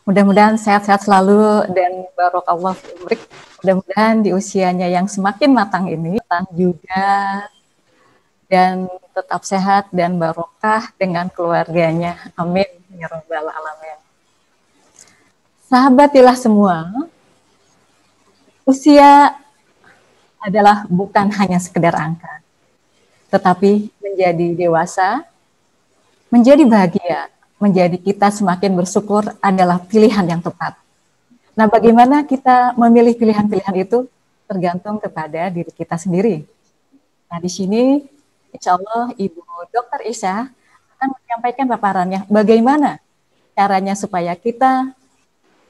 Mudah-mudahan sehat-sehat selalu dan barokallah fiik. Mudah-mudahan di usianya yang semakin matang ini matang juga dan tetap sehat dan barokah dengan keluarganya. Amin ya rabbal alamin. Sahabatilah semua, usia adalah bukan hanya sekedar angka, tetapi menjadi dewasa, menjadi bahagia, menjadi kita semakin bersyukur adalah pilihan yang tepat. Nah, bagaimana kita memilih pilihan-pilihan itu tergantung kepada diri kita sendiri. Nah, di sini insya Allah Ibu Dr. Isha akan menyampaikan paparannya bagaimana caranya supaya kita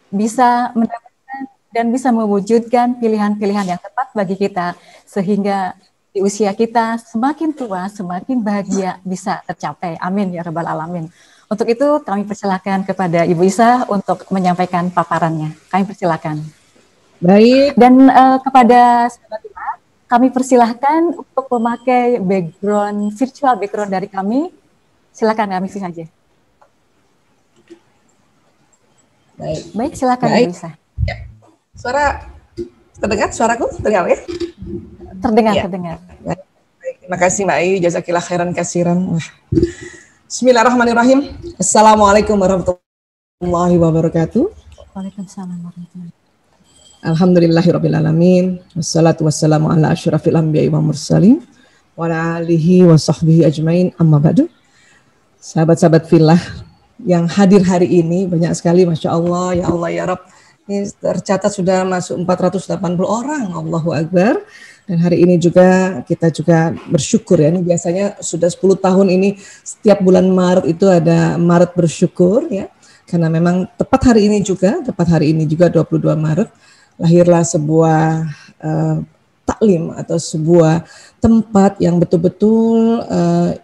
bisa mendapatkan dan bisa mewujudkan pilihan-pilihan yang tepat bagi kita sehingga di usia kita semakin tua, semakin bahagia bisa tercapai. Amin ya rabbal alamin. Untuk itu kami persilakan kepada Ibu Isa untuk menyampaikan paparannya. Kami persilakan. Baik. Dan kepada sahabat kita, kami persilahkan untuk memakai background virtual background dari kami. Silakan kami saja. Baik, silakan Ibu Isa. Ya. Suara terdengar? Suaraku terdengar ya? Terdengar, ya. Terdengar. Baik. Terima kasih Mbak Ayu, jazakillah khairan kasiran. Bismillahirrahmanirrahim. Assalamualaikum warahmatullahi wabarakatuh. Waalaikumsalam warahmatullahi wabarakatuh. Alhamdulillahirabbil alamin. Wassalatu wassalamu ala asyrafil anbiya'i wal mursalin wa ala alihi wa sahbihi ajmain. Amma ba'du. Sahabat-sahabat fillah yang hadir hari ini banyak sekali, Masya Allah, ya Allah ya Rabb. Ini tercatat sudah masuk 480 orang, Allahu Akbar. Dan hari ini juga kita juga bersyukur ya, ini biasanya sudah 10 tahun ini setiap bulan Maret itu ada Maret bersyukur ya. Karena memang tepat hari ini juga 22 Maret lahirlah sebuah taklim atau sebuah tempat yang betul-betul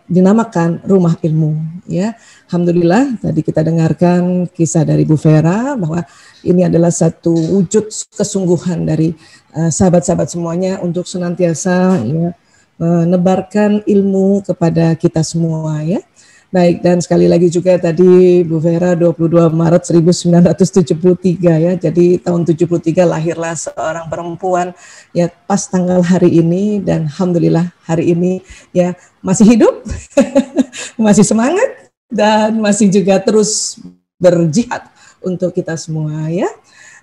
dinamakan rumah ilmu ya. Alhamdulillah tadi kita dengarkan kisah dari Bu Vera bahwa ini adalah satu wujud kesungguhan dari sahabat-sahabat semuanya untuk senantiasa ya, menebarkan ilmu kepada kita semua ya. Baik, dan sekali lagi juga tadi Bu Vera 22 Maret 1973 ya. Jadi tahun 73 lahirlah seorang perempuan ya pas tanggal hari ini dan alhamdulillah hari ini ya masih hidup, masih semangat dan masih juga terus berjihad untuk kita semua ya.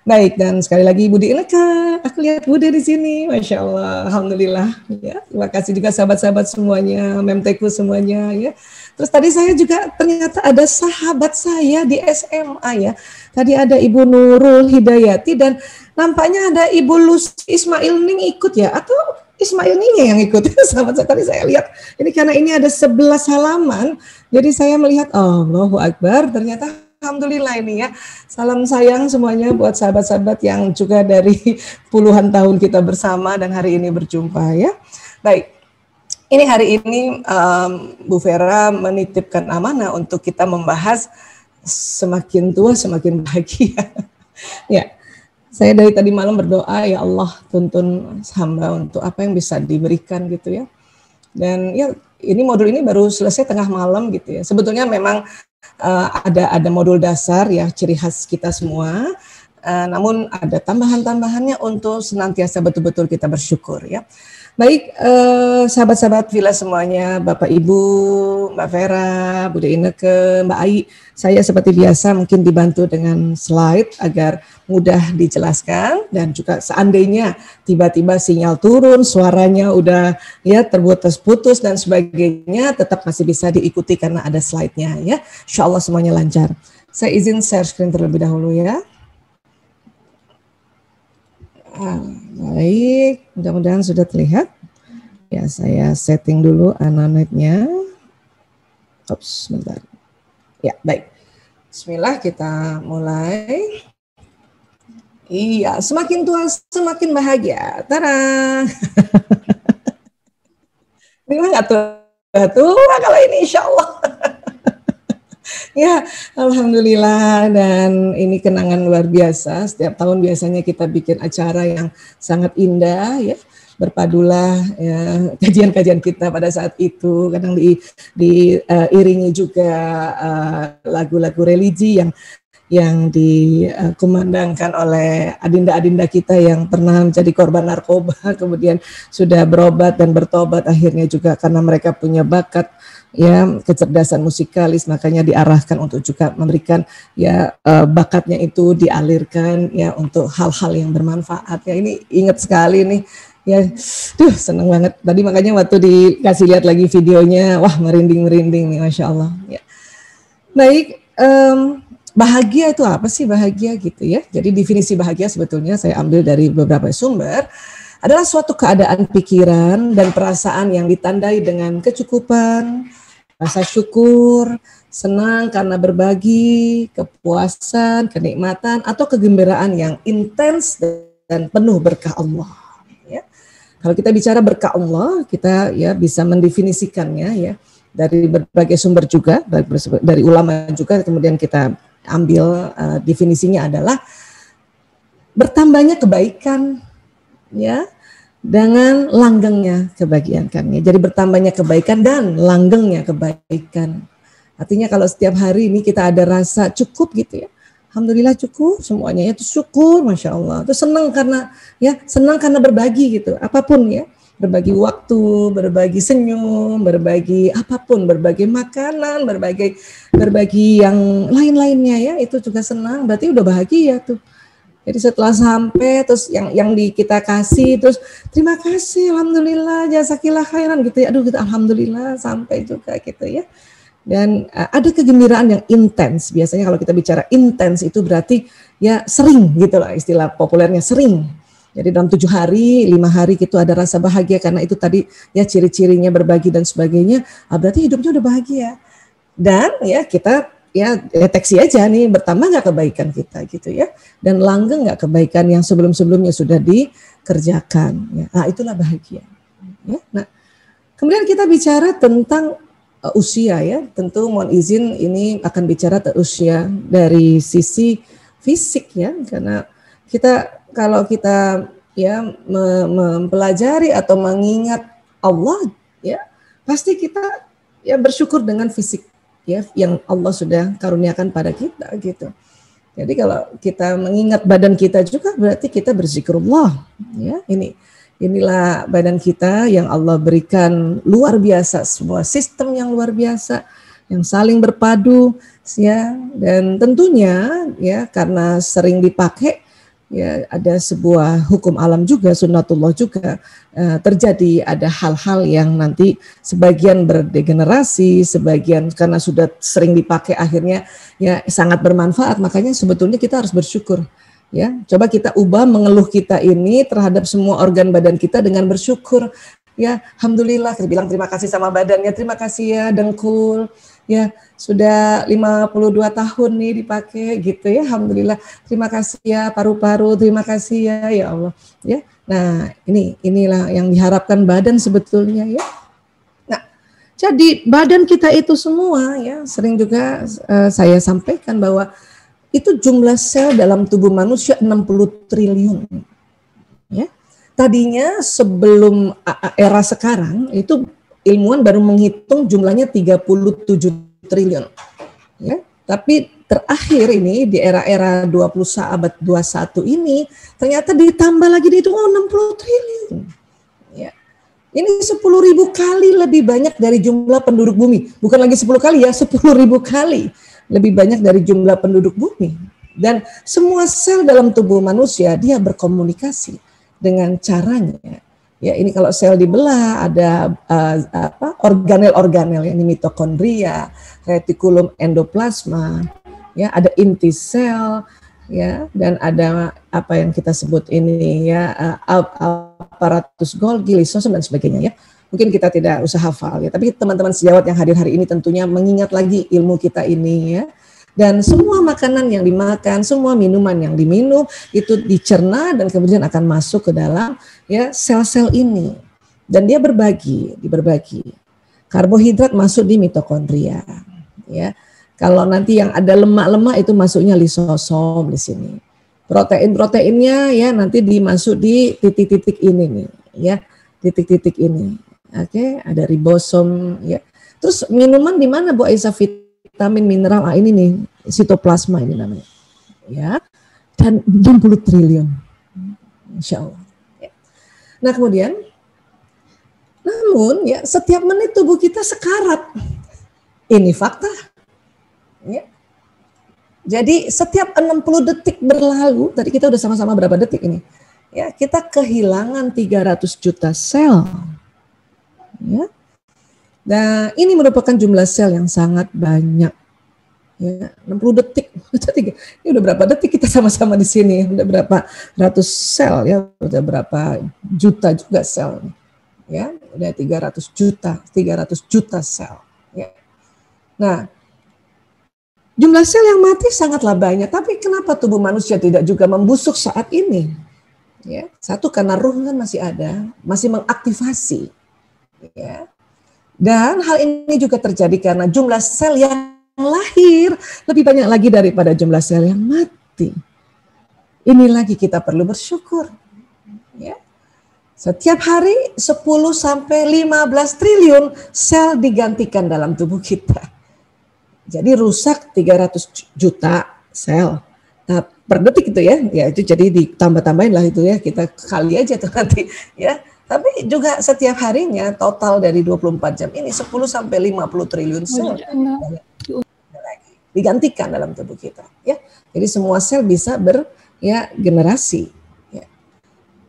Baik, dan sekali lagi Budi Ineka, aku lihat Budi di sini, Masya Allah, alhamdulillah ya. Terima kasih juga sahabat-sahabat semuanya, Memteku semuanya ya. Terus tadi saya juga ternyata ada sahabat saya di SMA ya. Tadi ada Ibu Nurul Hidayati dan nampaknya ada Ibu Lucy Ismail Ning ikut ya, atau Ismail Ningnya yang ikut. Sahabat saya tadi saya lihat ini karena ini ada 11 halaman, jadi saya melihat Allahu Akbar, ternyata alhamdulillah ini ya. Salam sayang semuanya buat sahabat-sahabat yang juga dari puluhan tahun kita bersama dan hari ini berjumpa ya. Baik. Ini hari ini Bu Vera menitipkan amanah untuk kita membahas semakin tua semakin bahagia. Ya, saya dari tadi malam berdoa ya Allah tuntun hamba untuk apa yang bisa diberikan gitu ya. Dan ya ini modul ini baru selesai tengah malam gitu ya. Sebetulnya memang ada modul dasar ya ciri khas kita semua. Namun ada tambahan-tambahannya untuk senantiasa betul-betul kita bersyukur ya. Baik, sahabat-sahabat Villa semuanya, Bapak Ibu, Mbak Vera, Bude Ineke, Mbak Ai, saya seperti biasa mungkin dibantu dengan slide agar mudah dijelaskan dan juga seandainya tiba-tiba sinyal turun, suaranya udah ya terputus-putus dan sebagainya, tetap masih bisa diikuti karena ada slide-nya ya. Insya Allah semuanya lancar. Saya izin share screen terlebih dahulu ya. Baik, mudah-mudahan sudah terlihat. Ya, saya setting dulu anonetnya. Ops, sebentar. Ya, baik. Bismillah, kita mulai. Iya, semakin tua semakin bahagia. Tada! Ini mah nggak tua kalau ini insya Allah. Ya, alhamdulillah, dan ini kenangan luar biasa. Setiap tahun biasanya kita bikin acara yang sangat indah ya. Berpadulah ya, kajian-kajian kita pada saat itu, kadang diiringi juga lagu-lagu religi yang yang dikumandangkan oleh adinda-adinda kita yang pernah menjadi korban narkoba, kemudian sudah berobat dan bertobat akhirnya juga karena mereka punya bakat ya kecerdasan musikalis, makanya diarahkan untuk juga memberikan ya bakatnya itu dialirkan ya untuk hal-hal yang bermanfaat. Ya ini ingat sekali nih. Ya, senang banget. Tadi makanya waktu dikasih lihat lagi videonya, wah merinding-merinding nih, Masya Allah. Ya. Baik, bahagia itu apa sih bahagia gitu ya? Jadi definisi bahagia sebetulnya saya ambil dari beberapa sumber, adalah suatu keadaan pikiran dan perasaan yang ditandai dengan kecukupan, rasa syukur, senang karena berbagi, kepuasan, kenikmatan, atau kegembiraan yang intens dan penuh berkah Allah. Kalau kita bicara berkah Allah, kita ya bisa mendefinisikannya ya dari berbagai sumber juga, dari ulama juga, kemudian kita ambil definisinya adalah bertambahnya kebaikan ya dengan langgengnya kebahagiaan kan ya. Jadi bertambahnya kebaikan dan langgengnya kebaikan. Artinya kalau setiap hari ini kita ada rasa cukup gitu ya. Alhamdulillah cukup semuanya itu syukur, Masya Allah. Itu senang karena berbagi gitu, apapun ya, berbagi waktu, berbagi senyum, berbagi apapun, berbagi makanan, berbagi yang lain-lainnya ya, itu juga senang. Berarti udah bahagia tuh. Jadi setelah sampai terus yang kita kasih terus terima kasih, alhamdulillah, jazakillah khairan gitu ya. Aduh kita alhamdulillah sampai juga gitu ya. Dan ada kegembiraan yang intens. Biasanya kalau kita bicara intens itu berarti ya sering gitu lah, istilah populernya sering. Jadi dalam 7 hari, 5 hari gitu ada rasa bahagia karena itu tadi ya ciri-cirinya berbagi dan sebagainya. Berarti hidupnya udah bahagia. Dan ya kita ya deteksi aja nih bertambah nggak kebaikan kita gitu ya. Dan langgeng nggak kebaikan yang sebelum-sebelumnya sudah dikerjakan. Ya. Nah itulah bahagia. Ya. Nah kemudian kita bicara tentang usia ya, tentu mohon izin ini akan bicara usia dari sisi fisik ya, karena kalau kita ya mempelajari atau mengingat Allah ya, pasti kita ya bersyukur dengan fisik ya yang Allah sudah karuniakan pada kita gitu. Jadi kalau kita mengingat badan kita juga berarti kita berzikrullah ya, inilah badan kita yang Allah berikan luar biasa, sebuah sistem yang luar biasa yang saling berpadu ya, dan tentunya ya karena sering dipakai ya ada sebuah hukum alam juga, sunnatullah juga terjadi, ada hal-hal yang nanti sebagian berdegenerasi, sebagian karena sudah sering dipakai akhirnya ya sangat bermanfaat. Makanya sebetulnya kita harus bersyukur. Ya, coba kita ubah mengeluh kita ini terhadap semua organ badan kita dengan bersyukur. Ya, alhamdulillah kita bilang terima kasih sama badannya, terima kasih ya dengkul. Ya, sudah 52 tahun nih dipakai gitu ya. Alhamdulillah. Terima kasih ya paru-paru, terima kasih ya Allah. Ya. Nah, inilah yang diharapkan badan sebetulnya ya. Nah, jadi badan kita itu semua ya, sering juga saya sampaikan bahwa itu jumlah sel dalam tubuh manusia 60 triliun. Ya. Tadinya sebelum era sekarang itu ilmuwan baru menghitung jumlahnya 37 triliun. Ya. Tapi terakhir ini di era-era abad 21 ini ternyata ditambah lagi itu 60 triliun. Ya. Ini 10.000 kali lebih banyak dari jumlah penduduk bumi. Bukan lagi 10 kali ya, 10.000 kali lebih banyak dari jumlah penduduk bumi. Dan semua sel dalam tubuh manusia dia berkomunikasi dengan caranya. Ya, ini kalau sel dibelah ada organel-organel, ini mitokondria, retikulum endoplasma, ya ada inti sel, ya dan ada apa yang kita sebut ini ya aparatus Golgi, lisosom dan sebagainya ya. Mungkin kita tidak usah hafal ya, tapi teman-teman sejawat yang hadir hari ini tentunya mengingat lagi ilmu kita ini ya. Dan semua makanan yang dimakan, semua minuman yang diminum itu dicerna dan kemudian akan masuk ke dalam ya sel-sel ini. Dan dia dibagi. Karbohidrat masuk di mitokondria ya. Kalau nanti yang ada lemak-lemak itu masuknya lisosom di sini. Protein-proteinnya ya nanti dimasuk di titik-titik ini nih ya, titik-titik ini. Oke, ada ribosom ya. Terus minuman di mana Bu Aisyah, vitamin, mineral, ini nih sitoplasma ini namanya. ya, dan 60 triliun. Insya Allah. Ya. Nah kemudian, namun ya setiap menit tubuh kita sekarat. Ini fakta. Ya. Jadi setiap 60 detik berlalu, tadi kita udah sama-sama berapa detik ini? Ya, kita kehilangan 300 juta sel. Ya. Nah, ini merupakan jumlah sel yang sangat banyak. Ya, 60 detik. Ini udah berapa detik kita sama-sama di sini? Udah berapa ratus sel ya, udah berapa juta juga sel. Ya, udah 300 juta sel. Ya. Nah, jumlah sel yang mati sangatlah banyak, tapi kenapa tubuh manusia tidak juga membusuk saat ini? Ya, satu karena ruh kan masih ada, masih mengaktifasi. Ya. Dan hal ini juga terjadi karena jumlah sel yang lahir lebih banyak lagi daripada jumlah sel yang mati. Ini lagi kita perlu bersyukur. Ya. Setiap hari 10 sampai 15 triliun sel digantikan dalam tubuh kita. Jadi rusak 300 juta sel. Nah, per detik itu ya itu jadi ditambah-tambahin lah itu ya, kita kali aja tuh nanti ya. Tapi juga setiap harinya total dari 24 jam ini 10 sampai 50 triliun sel digantikan dalam tubuh kita ya. Jadi semua sel bisa generasi ya.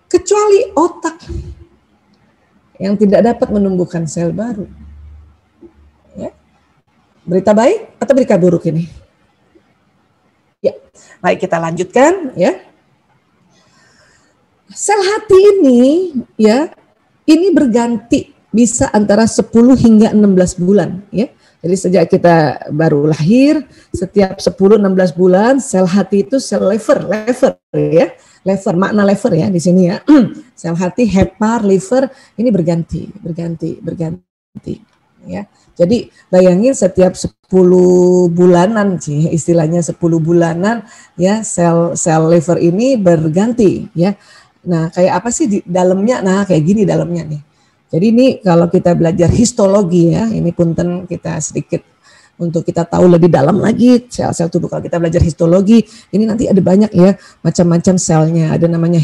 Kecuali otak yang tidak dapat menumbuhkan sel baru. Berita baik atau berita buruk ini? Ya, baik kita lanjutkan ya. Sel hati ini ya, ini berganti bisa antara 10 hingga 16 bulan ya. Jadi sejak kita baru lahir, setiap 10-16 bulan sel hati itu sel lever ya. Lever, makna lever ya di sini ya. Sel hati, hepar, liver ini berganti ya. Jadi bayangin setiap 10 bulanan sih istilahnya 10 bulanan ya sel liver ini berganti ya. Nah, kayak apa sih di dalamnya? Nah, kayak gini dalamnya nih. Jadi ini kalau kita belajar histologi ya, ini punten kita sedikit untuk kita tahu lebih dalam lagi sel-sel tubuh. Kalau kita belajar histologi, ini nanti ada banyak ya macam-macam selnya. Ada namanya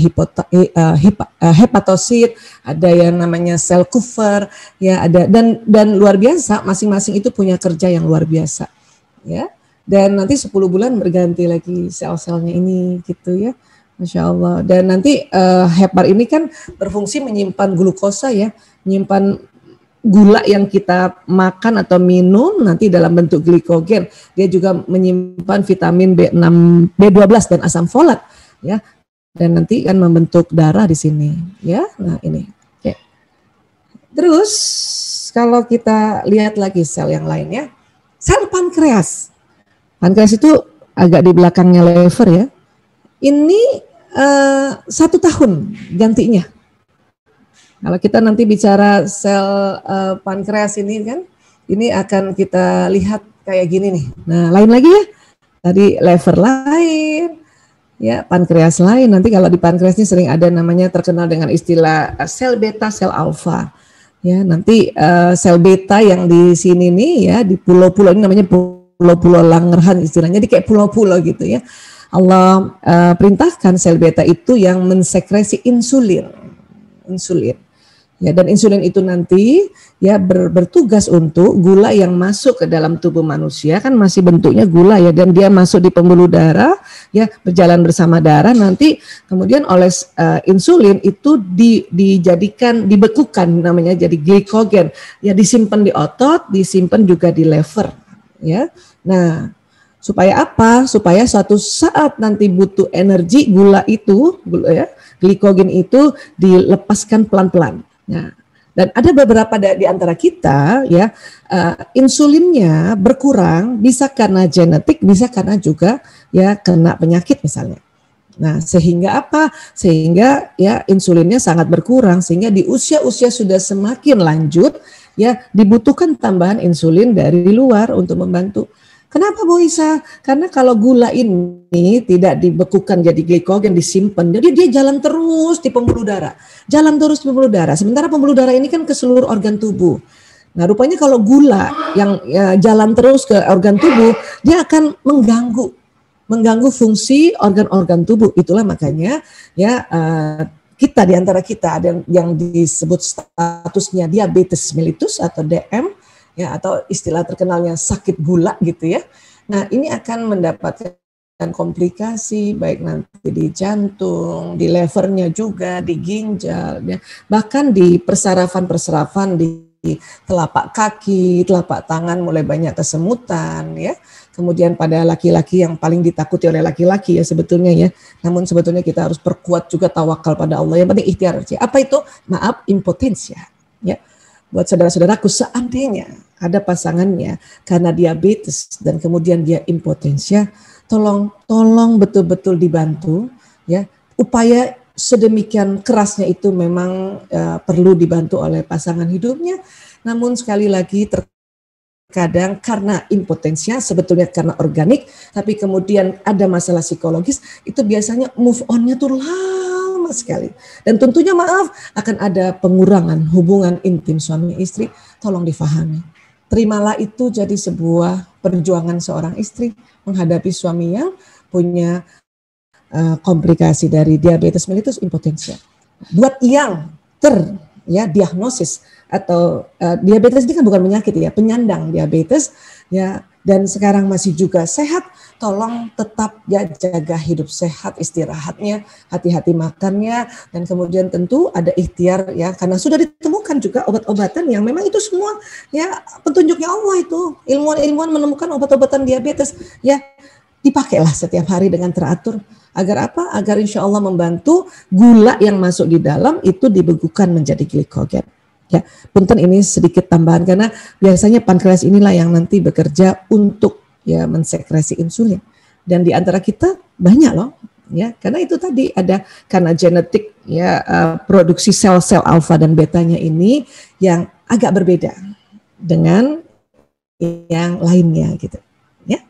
hepatosit, ada yang namanya sel Kupffer, ya ada dan luar biasa. Masing-masing itu punya kerja yang luar biasa, ya. Dan nanti 10 bulan berganti lagi sel-selnya ini, gitu ya. Masya Allah. Dan nanti hepar ini kan berfungsi menyimpan glukosa ya, menyimpan gula yang kita makan atau minum nanti dalam bentuk glikogen. Dia juga menyimpan vitamin B6, B12 dan asam folat ya. Dan nanti kan membentuk darah di sini ya. Nah, ini. Oke. Terus kalau kita lihat lagi sel yang lain ya. Sel pankreas. Pankreas itu agak di belakangnya lever ya. Ini 1 tahun gantinya. Kalau kita nanti bicara sel pankreas ini kan, ini akan kita lihat kayak gini nih. Nah, lain lagi ya. Tadi lever lain, ya pankreas lain. Nanti kalau di pankreas ini sering ada namanya terkenal dengan istilah sel beta, sel alfa. Ya, nanti sel beta yang di sini nih ya di pulau-pulau ini namanya pulau-pulau Langerhans istilahnya, di kayak pulau-pulau gitu ya. Allah perintahkan sel beta itu yang mensekresi insulin. Ya, dan insulin itu nanti ya bertugas untuk gula yang masuk ke dalam tubuh manusia, kan masih bentuknya gula ya, dan dia masuk di pembuluh darah ya, berjalan bersama darah, nanti kemudian oleh insulin itu dibekukan namanya jadi glikogen ya, disimpan di otot, disimpan juga di lever ya. Nah, supaya apa? Supaya suatu saat nanti butuh energi, glikogen itu dilepaskan pelan-pelan. Nah, dan ada beberapa di antara kita ya, insulinnya berkurang, bisa karena genetik, bisa karena juga ya kena penyakit misalnya. Nah, sehingga apa? Sehingga ya insulinnya sangat berkurang, sehingga di usia-usia sudah semakin lanjut ya dibutuhkan tambahan insulin dari luar untuk membantu. Kenapa Bu Isa? Karena kalau gula ini tidak dibekukan jadi glikogen, disimpan, jadi dia jalan terus di pembuluh darah. Jalan terus di pembuluh darah. Sementara pembuluh darah ini kan ke seluruh organ tubuh. Nah, rupanya kalau gula yang jalan terus ke organ tubuh, dia akan mengganggu mengganggu fungsi organ-organ tubuh. Itulah makanya ya kita di antara kita ada yang disebut statusnya diabetes mellitus atau DM ya, atau istilah terkenalnya sakit gula gitu ya. Nah, ini akan mendapatkan komplikasi baik nanti di jantung, di levernya juga, di ginjal, ya. Bahkan di persarafan-persarafan di telapak kaki, telapak tangan mulai banyak kesemutan ya. Kemudian pada laki-laki yang paling ditakuti oleh laki-laki ya sebetulnya ya. Namun sebetulnya kita harus perkuat juga tawakal pada Allah. Yang penting ikhtiar. Apa itu? Maaf, impotensia. Ya. Buat saudara-saudaraku, seandainya ada pasangannya karena diabetes dan kemudian dia impotensia, tolong betul-betul dibantu ya. Upaya sedemikian kerasnya itu memang perlu dibantu oleh pasangan hidupnya. Namun sekali lagi terkadang karena impotensia, sebetulnya karena organik, tapi kemudian ada masalah psikologis, itu biasanya move on-nya tuh lama sekali. Dan tentunya maaf akan ada pengurangan hubungan intim suami istri. Tolong difahami. Terimalah itu jadi sebuah perjuangan seorang istri menghadapi suami yang punya komplikasi dari diabetes mellitus impotensia. Buat yang diagnosis atau diabetes ini kan bukan penyakit ya, penyandang diabetes ya, dan sekarang masih juga sehat, tolong tetap ya jaga hidup sehat, istirahatnya, hati-hati makannya, dan kemudian tentu ada ikhtiar ya, karena sudah ditemukan juga obat-obatan yang memang itu semua ya petunjuknya Allah itu. Ilmuwan-ilmuwan menemukan obat-obatan diabetes ya, dipakailah setiap hari dengan teratur. Agar apa? Agar insya Allah membantu gula yang masuk di dalam itu dibekukan menjadi glikogen. Ya, punten ini sedikit tambahan karena biasanya pankreas inilah yang nanti bekerja untuk ya mensekresi insulin. Dan di antara kita banyak loh, ya, karena itu tadi ada karena genetik ya produksi sel-sel alfa dan betanya ini yang agak berbeda dengan yang lainnya gitu. Ya,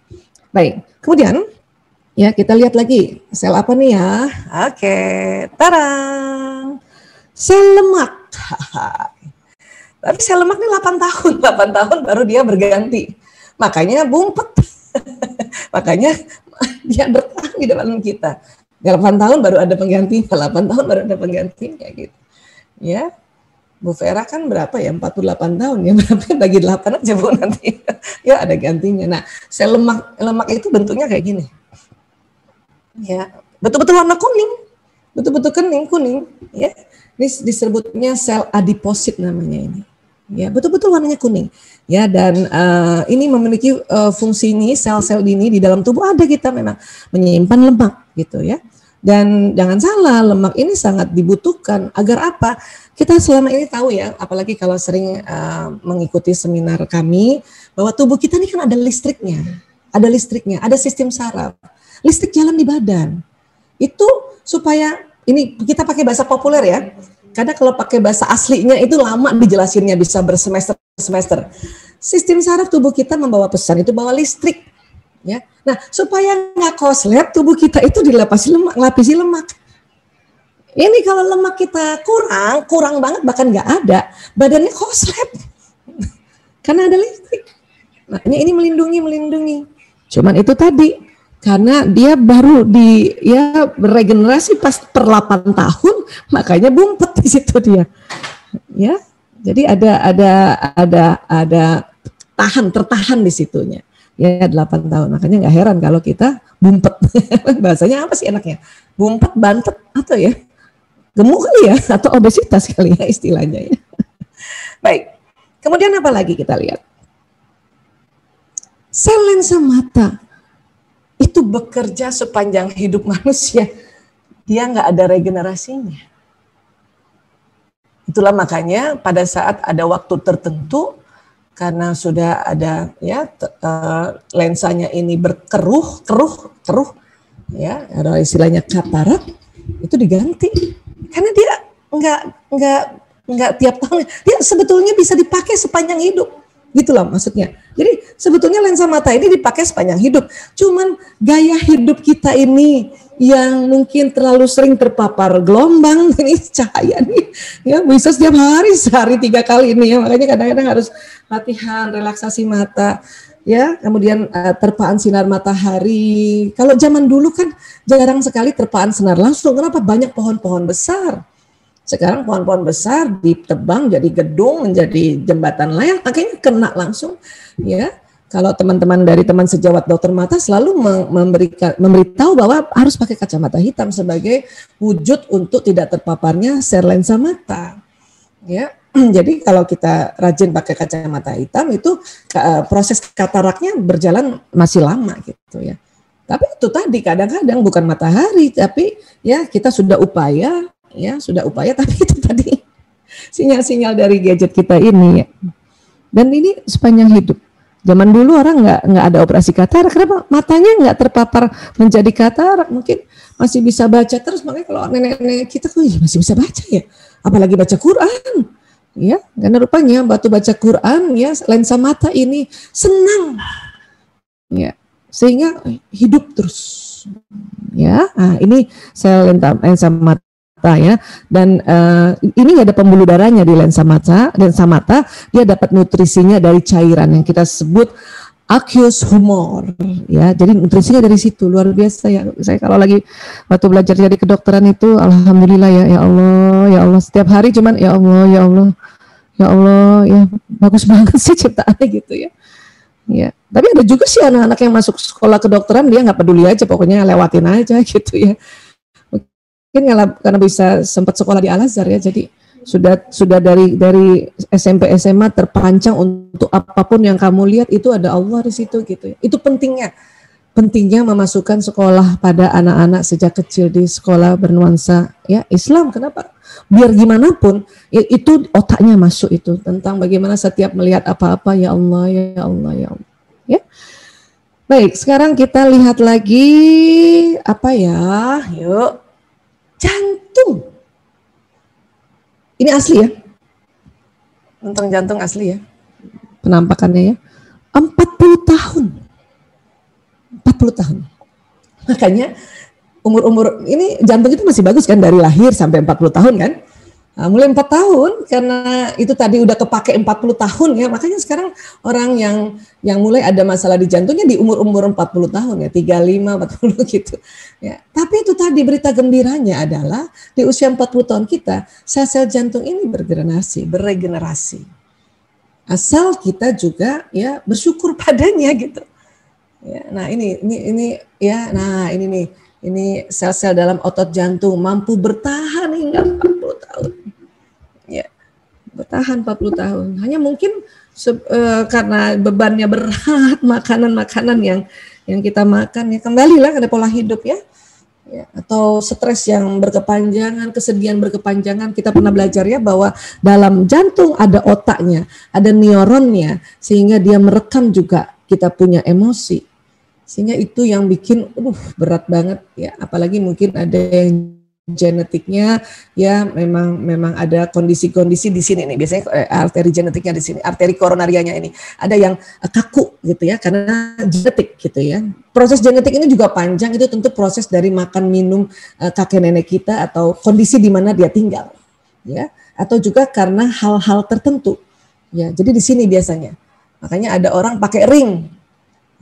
baik. Kemudian ya, kita lihat lagi sel apa nih ya? Oke, tarang. Sel lemak. Tapi sel lemak ini 8 tahun baru dia berganti. Makanya bumpet. Makanya dia bertahan di dalam kita. 8 tahun baru ada penggantinya, 8 tahun baru ada penggantinya kayak gitu. Ya. Bu Vera kan berapa ya? 48 tahun ya. Berapa bagi 8 aja Bu nanti. Ya ada gantinya. Nah, sel lemak itu bentuknya kayak gini. Ya, betul-betul warna kuning, betul-betul kuning, ya. Ini disebutnya sel adiposit namanya ini, ya, betul-betul warnanya kuning, ya. Dan ini memiliki fungsi ini, sel-sel ini di dalam tubuh ada kita memang menyimpan lemak, gitu ya. Dan jangan salah, lemak ini sangat dibutuhkan agar apa? Kita selama ini tahu ya, apalagi kalau sering mengikuti seminar kami, bahwa tubuh kita ini kan ada listriknya, ada sistem saraf. Listrik jalan di badan. Itu supaya, ini kita pakai bahasa populer ya. Karena kalau pakai bahasa aslinya itu lama dijelasinnya, bisa bersemester-semester. Sistem saraf tubuh kita membawa pesan, itu bawa listrik. Ya. Nah, supaya nggak koslet, tubuh kita itu ngelapisi lemak. Ini kalau lemak kita kurang banget, bahkan nggak ada, badannya koslet. Karena ada listrik. Makanya ini melindungi. Cuman itu tadi. Karena dia baru regenerasi pas per 8 tahun, makanya bumpet di situ dia. Ya. Jadi ada tertahan di situnya. Ya 8 tahun. Makanya nggak heran kalau kita bumpet. Bahasanya apa sih enaknya? Bumpet, bantet atau ya? Gemuk kali ya, atau obesitas kali ya istilahnya ya. Baik. Kemudian apa lagi kita lihat? Sel lensa mata itu bekerja sepanjang hidup manusia, dia nggak ada regenerasinya. Itulah makanya pada saat ada waktu tertentu, karena sudah ada ya lensanya ini berkeruh, ya, ada istilahnya katarak, itu diganti. Karena dia nggak tiap tahun, dia sebetulnya bisa dipakai sepanjang hidup. Gitulah maksudnya. Jadi sebetulnya lensa mata ini dipakai sepanjang hidup. Cuman gaya hidup kita ini yang mungkin terlalu sering terpapar gelombang ini cahaya nih, ya bisa setiap hari, sehari 3 kali ini ya. Makanya kadang-kadang harus latihan relaksasi mata. ya, kemudian terpaan sinar matahari. Kalau zaman dulu kan jarang sekali terpaan sinar langsung. Kenapa? Banyak pohon-pohon besar. Sekarang pohon-pohon besar ditebang jadi gedung, menjadi jembatan layang, akhirnya kena langsung. Ya, kalau teman-teman dari teman sejawat dokter mata selalu memberitahu bahwa harus pakai kacamata hitam sebagai wujud untuk tidak terpaparnya sel lensa mata. Ya, jadi kalau kita rajin pakai kacamata hitam itu proses kataraknya berjalan masih lama gitu ya. Tapi itu tadi kadang-kadang bukan matahari, tapi ya kita sudah upaya. Ya sudah upaya, tapi itu tadi sinyal-sinyal dari gadget kita ini ya. Dan ini sepanjang hidup. Zaman dulu orang nggak ada operasi katarak, kenapa? Matanya nggak terpapar menjadi katarak, mungkin masih bisa baca terus. Makanya kalau nenek-nenek kita tuh masih bisa baca ya, apalagi baca Quran. Ya, karena rupanya batu baca Quran ya lensa mata ini senang. Ya, sehingga hidup terus. Ya, nah, ini sel lensa mata. Ya, dan ini ada pembuluh darahnya di lensa mata. Dia dapat nutrisinya dari cairan yang kita sebut aqueous humor. Ya, jadi nutrisinya dari situ luar biasa ya. Saya kalau lagi waktu belajar jadi kedokteran itu, alhamdulillah ya Allah setiap hari cuman ya Allah ya bagus banget sih ciptaannya gitu ya. Ya, tapi ada juga sih anak-anak yang masuk sekolah kedokteran dia nggak peduli aja, pokoknya lewatin aja gitu ya. Mungkin karena bisa sempat sekolah di Al-Azhar ya, jadi sudah dari SMP SMA terpancang untuk apapun yang kamu lihat itu ada Allah di situ gitu ya. Itu pentingnya memasukkan sekolah pada anak-anak sejak kecil di sekolah bernuansa ya Islam. Kenapa? Biar gimana pun ya, itu otaknya masuk itu tentang bagaimana setiap melihat apa-apa ya Allah ya Allah ya Allah ya. Baik, sekarang kita lihat lagi apa ya? Yuk. Jantung. Ini asli ya. Tentang jantung asli ya. Penampakannya ya. 40 tahun. 40 tahun. Makanya umur-umur ini jantung itu masih bagus kan dari lahir sampai 40 tahun kan. Nah, mulai 4 tahun karena itu tadi udah kepake 40 tahun ya. Makanya sekarang orang yang mulai ada masalah di jantungnya di umur-umur 40 tahun ya, 35, 40 gitu. Ya. Tapi itu tadi berita gembiranya adalah di usia 40 tahun kita sel-sel jantung ini beregenerasi. Asal kita juga ya bersyukur padanya gitu. Ya, nah ini ya, nah ini nih. Ini sel-sel dalam otot jantung mampu bertahan hingga 40 tahun. Ya, bertahan 40 tahun. Hanya mungkin karena bebannya berat, makanan-makanan yang kita makan ya kembalilah pada pola hidup ya. Ya, atau stres yang berkepanjangan, kesedihan berkepanjangan. Kita pernah belajar ya bahwa dalam jantung ada otaknya, ada neuronnya, sehingga dia merekam juga kita punya emosi. Sehingga itu yang bikin berat banget ya, apalagi mungkin ada yang genetiknya ya memang ada kondisi-kondisi di sini nih, biasanya arteri genetiknya di sini, arteri koronarianya ini ada yang kaku gitu ya karena genetik gitu ya. Proses genetik ini juga panjang, itu tentu proses dari makan minum kakek nenek kita atau kondisi di mana dia tinggal ya, atau juga karena hal-hal tertentu ya. Jadi di sini biasanya makanya ada orang pakai ring.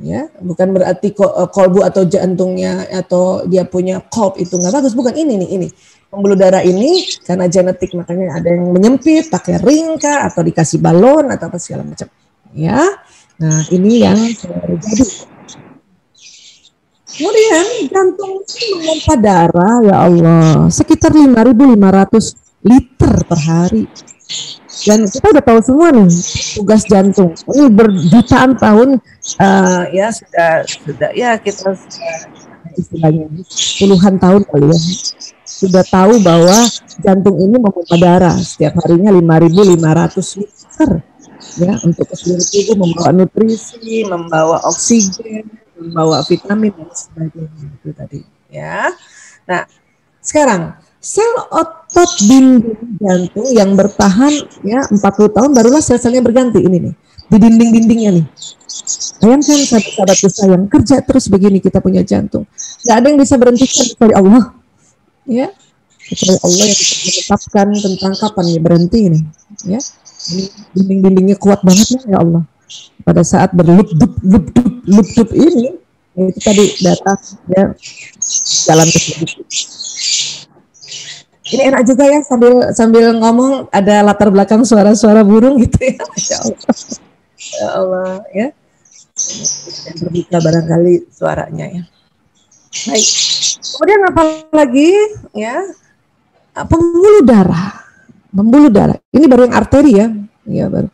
Ya, bukan berarti kolbu atau jantungnya atau dia punya kolb itu nggak bagus, bukan ini pembuluh darah ini karena genetik makanya ada yang menyempit pakai ring kah atau dikasih balon atau apa segala macam ya. Nah ini yang terjadi. Kemudian jantung memompa darah ya Allah sekitar 5.500 liter per hari. Dan kita udah tahu semua nih tugas jantung. Ini berjutaan tahun ya sudah ya kita istilahnya puluhan tahun kali ya sudah tahu bahwa jantung ini memompa darah setiap harinya 5.500 liter ya untuk ke seluruh tubuh, membawa nutrisi, membawa oksigen, membawa vitamin dan sebagainya itu tadi ya. Nah sekarang sel otot dinding jantung yang bertahan ya 40 tahun barulah sel-selnya berganti ini nih di dinding-dindingnya nih. Bayangkan sahabat-sahabat sayang kerja terus begini kita punya jantung. Nggak ada yang bisa berhentikan kecuali Allah. Ya, kecuali Allah yang bisa menetapkan tentang kapan nih berhenti ini. Ya, ini dinding-dindingnya kuat banget ya Allah. pada saat berlup-dup ini, itu tadi data ya, jalan ke situ. Ini enak juga ya sambil ngomong ada latar belakang suara-suara burung gitu ya. Masya Allah. Ya Allah ya. Yang terbuka barangkali suaranya ya. Baik. Kemudian apa lagi ya? Pembuluh darah. Pembuluh darah. Ini baru yang arteri ya. Ya baru.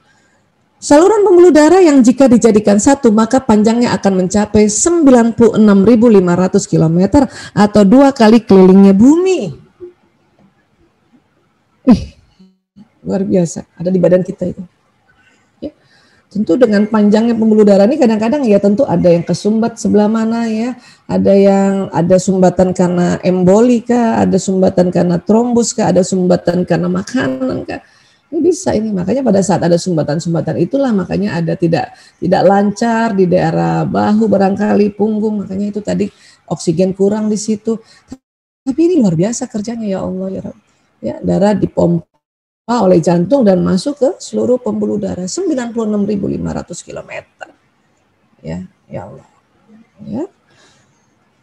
Saluran pembuluh darah yang jika dijadikan satu maka panjangnya akan mencapai 96.500 km atau 2 kali kelilingnya bumi. Luar biasa, ada di badan kita itu. Ya. Tentu dengan panjangnya pembuluh darah ini kadang-kadang ya tentu ada yang kesumbat sebelah mana ya, ada sumbatan karena emboli kah, ada sumbatan karena trombus kah, ada sumbatan karena makanan kah. Ini bisa ini, makanya pada saat ada sumbatan-sumbatan itulah makanya ada tidak lancar di daerah bahu barangkali, punggung, makanya itu tadi oksigen kurang di situ. Tapi ini luar biasa kerjanya ya Allah ya Rabb. Ya, darah dipompa oleh jantung dan masuk ke seluruh pembuluh darah 96.500 km. Ya, ya Allah. Ya.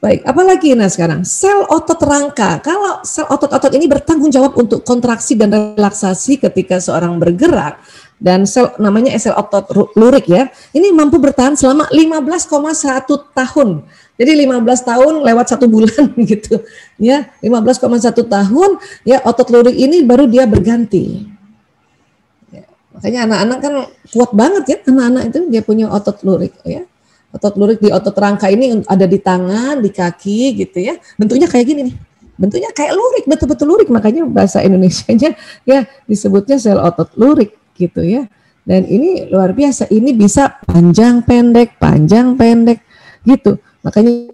Baik, apalagi nah sekarang sel otot rangka. Kalau sel otot-otot ini bertanggung jawab untuk kontraksi dan relaksasi ketika seorang bergerak, dan sel namanya sel otot lurik ya. Ini mampu bertahan selama 15,1 tahun. Jadi 15 tahun lewat 1 bulan gitu. Ya, 15,1 tahun ya otot lurik ini baru dia berganti. Ya, makanya anak-anak kan kuat banget ya, anak-anak itu dia punya otot lurik ya. Otot lurik di otot rangka ini ada di tangan, di kaki gitu ya. Bentuknya kayak gini nih. Bentuknya kayak lurik, betul-betul lurik, makanya bahasa Indonesianya ya disebutnya sel otot lurik gitu ya. Dan ini luar biasa, ini bisa panjang pendek gitu. Makanya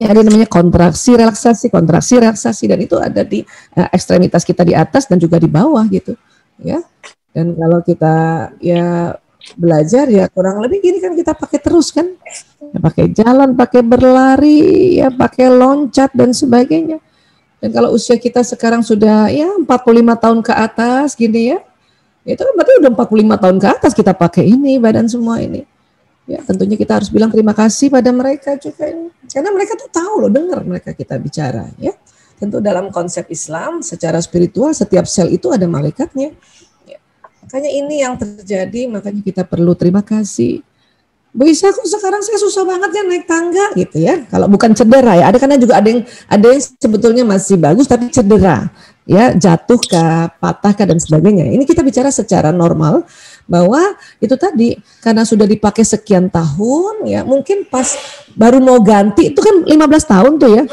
ada namanya kontraksi relaksasi dan itu ada di ekstremitas kita di atas dan juga di bawah gitu ya. Dan kalau kita ya belajar ya kurang lebih gini kan kita pakai terus kan, ya, pakai jalan, pakai berlari, ya pakai loncat dan sebagainya. Dan kalau usia kita sekarang sudah ya 45 tahun ke atas gini ya, itu kan berarti udah 45 tahun ke atas kita pakai ini badan semua ini. Ya, tentunya kita harus bilang terima kasih pada mereka juga ini. Karena mereka tuh tahu loh, dengar mereka kita bicara ya. Tentu dalam konsep Islam secara spiritual setiap sel itu ada malaikatnya. Ya. Makanya ini yang terjadi, makanya kita perlu terima kasih. Bu Isa, kok sekarang saya susah banget ya naik tangga gitu ya. Kalau bukan cedera ya, ada karena juga ada yang sebetulnya masih bagus tapi cedera. Ya, jatuh kah, patah kah dan sebagainya. Ini kita bicara secara normal bahwa itu tadi karena sudah dipakai sekian tahun ya, mungkin pas baru mau ganti itu kan 15 tahun tuh ya,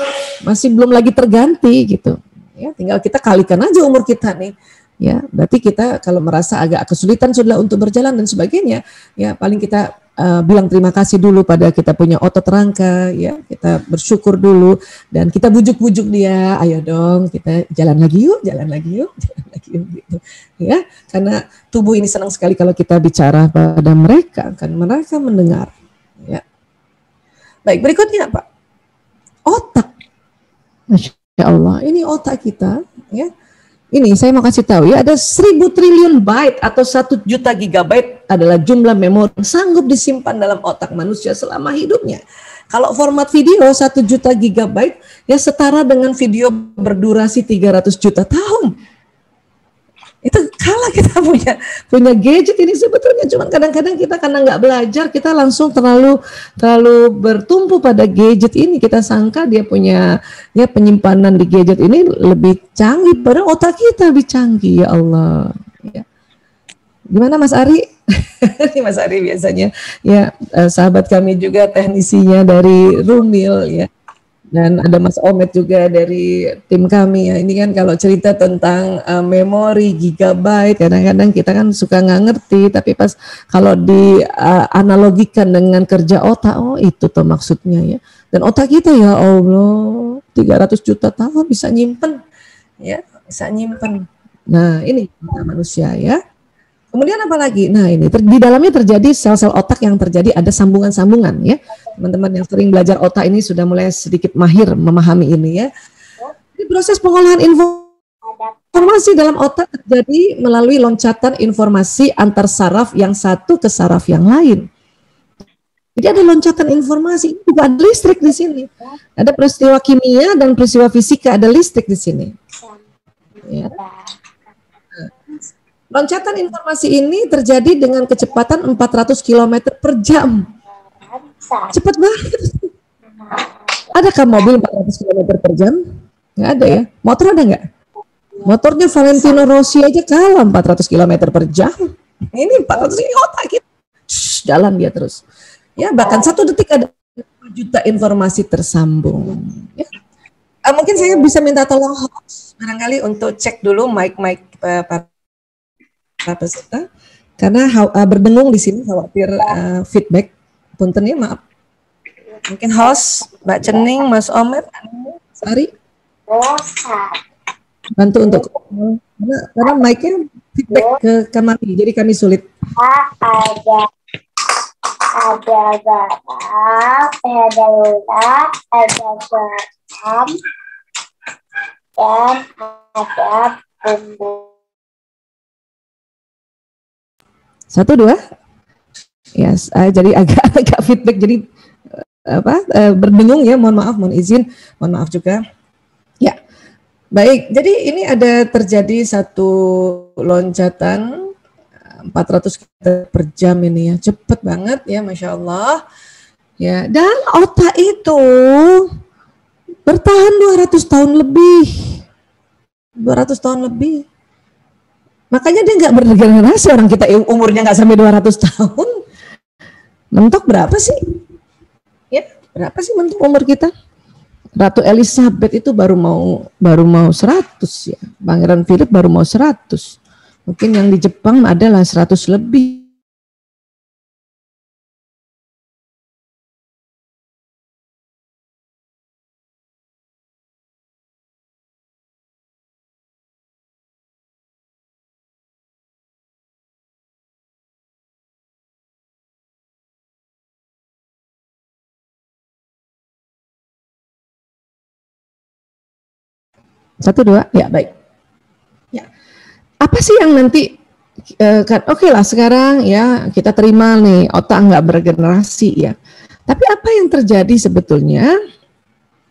masih belum lagi terganti gitu. Ya, tinggal kita kalikan aja umur kita nih. Ya, berarti kita kalau merasa agak kesulitan sudah untuk berjalan dan sebagainya, ya paling kita bilang terima kasih dulu pada kita punya otot rangka, ya kita bersyukur dulu dan kita bujuk-bujuk dia, ayo dong kita jalan lagi yuk gitu, ya karena tubuh ini senang sekali kalau kita bicara pada mereka, kan mereka mendengar, ya. Baik, berikutnya Pak, otak, Masya Allah, ini otak kita, ya. Ini saya mau kasih tahu ya, ada 1.000 triliun byte atau 1 juta gigabyte adalah jumlah memori yang sanggup disimpan dalam otak manusia selama hidupnya. Kalau format video 1 juta gigabyte ya setara dengan video berdurasi 300 juta tahun. Itu kalah kita punya gadget ini sebetulnya, cuman kadang-kadang kita karena nggak belajar kita langsung terlalu bertumpu pada gadget ini, kita sangka dia punya ya penyimpanan di gadget ini lebih canggih, padahal otak kita lebih canggih ya Allah. Ya. Gimana Mas Ari? Ini Mas Ari biasanya ya sahabat kami juga teknisinya dari Rumil ya. Dan ada Mas Omet juga dari tim kami ya. Ini kan kalau cerita tentang memori gigabyte, kadang-kadang kita kan suka nggak ngerti, tapi pas kalau dianalogikan dengan kerja otak, oh itu tuh maksudnya ya. Dan otak kita ya Allah 300 juta tahun bisa nyimpen ya, bisa nyimpen. Nah ini manusia ya. Kemudian apa lagi? Nah ini di dalamnya terjadi sel-sel otak yang terjadi ada sambungan-sambungan ya. Teman-teman yang sering belajar otak ini sudah mulai sedikit mahir memahami ini ya. Di proses pengolahan informasi Informasi dalam otak terjadi melalui loncatan informasi antar saraf yang satu ke saraf yang lain. Jadi ada loncatan informasi, juga ada listrik di sini. Ada peristiwa kimia dan peristiwa fisika, ada listrik di sini. Ya. Loncatan informasi ini terjadi dengan kecepatan 400 km per jam. Cepat banget. Adakah mobil 400 km per jam? Nggak ada ya. Motor ada nggak? Motornya Valentino Rossi aja kalah 400 km per jam. Ini 400 ini otak kita. Jalan dia terus. Ya, bahkan 1 detik ada 1 juta informasi tersambung. Ya. Mungkin saya bisa minta tolong host barangkali untuk cek dulu mic para peserta. Karena berdengung di sini khawatir feedback. Punten ya, maaf. Mungkin host, Mbak Cening, Mas Omer, Sari. Bantu untuk karena mic-nya feedback ke kami, jadi kami sulit. Ada garam, ada gula, ada garam, dan ada bumbu. 1, 2. Yes, jadi agak feedback, jadi berdengung ya, mohon maaf, mohon izin, mohon maaf juga. Ya, baik. Jadi ini ada terjadi satu loncatan 400 km per jam ini ya, cepet banget ya, Masya Allah. Ya, dan otak itu bertahan 200 tahun lebih. 200 tahun lebih. Makanya dia nggak berregenerasi, orang kita umurnya nggak sampai 200 tahun. Mentok berapa sih? Ya, berapa sih mentok umur kita? Ratu Elizabeth itu baru mau 100 ya. Pangeran Philip baru mau 100. Mungkin yang di Jepang adalah 100 lebih. Satu, 2, ya baik. Ya. Apa sih yang nanti oke lah sekarang ya kita terima nih otak nggak bergenerasi ya. Tapi apa yang terjadi sebetulnya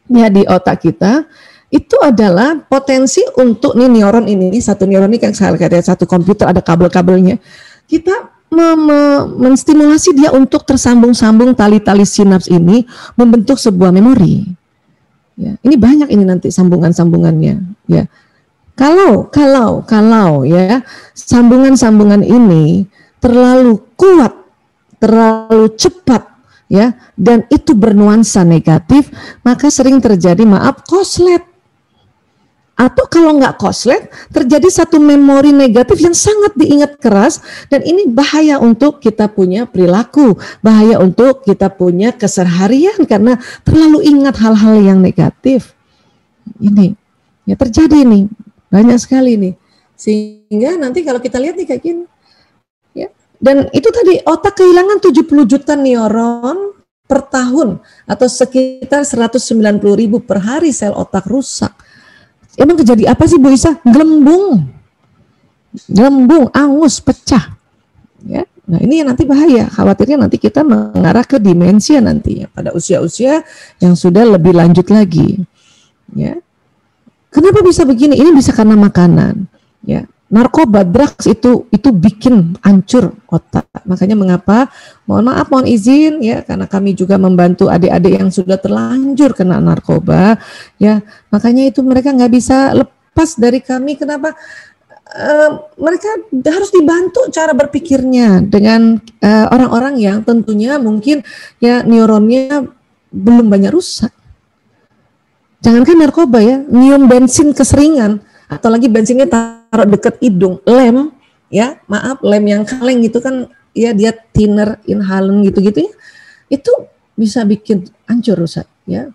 ya di otak kita itu adalah potensi untuk nih neuron ini, satu neuron ini kan kayak satu komputer ada kabel-kabelnya. Kita menstimulasi dia untuk tersambung-sambung tali-tali sinaps ini membentuk sebuah memori. Ya, ini banyak ini nanti sambungan-sambungannya. Ya, kalau ya sambungan-sambungan ini terlalu kuat, terlalu cepat, ya, dan itu bernuansa negatif, maka sering terjadi koslet. Atau kalau nggak koslet, terjadi satu memori negatif yang sangat diingat keras, dan ini bahaya untuk kita punya perilaku, bahaya untuk kita punya keseharian karena terlalu ingat hal-hal yang negatif. Ini ya terjadi nih, banyak sekali nih. Sehingga nanti kalau kita lihat nih kayak gini, ya. Dan itu tadi otak kehilangan 70 juta neuron per tahun atau sekitar 190.000 per hari sel otak rusak. Emang terjadi apa sih Bu Isa? Gelembung, angus, pecah. Ya, nah ini yang nanti bahaya. Khawatirnya nanti kita mengarah ke demensia nanti ya, pada usia-usia yang sudah lebih lanjut lagi. Ya, kenapa bisa begini? Ini bisa karena makanan. Ya, narkoba, drugs itu bikin hancur otak. Makanya mengapa? Mohon maaf, mohon izin ya, karena kami juga membantu adik-adik yang sudah terlanjur kena narkoba. Ya, makanya itu mereka nggak bisa lepas dari kami. Kenapa? Mereka harus dibantu cara berpikirnya dengan orang-orang yang tentunya mungkin ya neuronnya belum banyak rusak. Jangankan narkoba ya, nyium bensin keseringan atau lagi bensinnya taruh dekat hidung, lem ya, maaf, lem yang kaleng gitu kan ya, dia thinner, inhalant gitu-gitu ya, itu bisa bikin hancur rusak ya.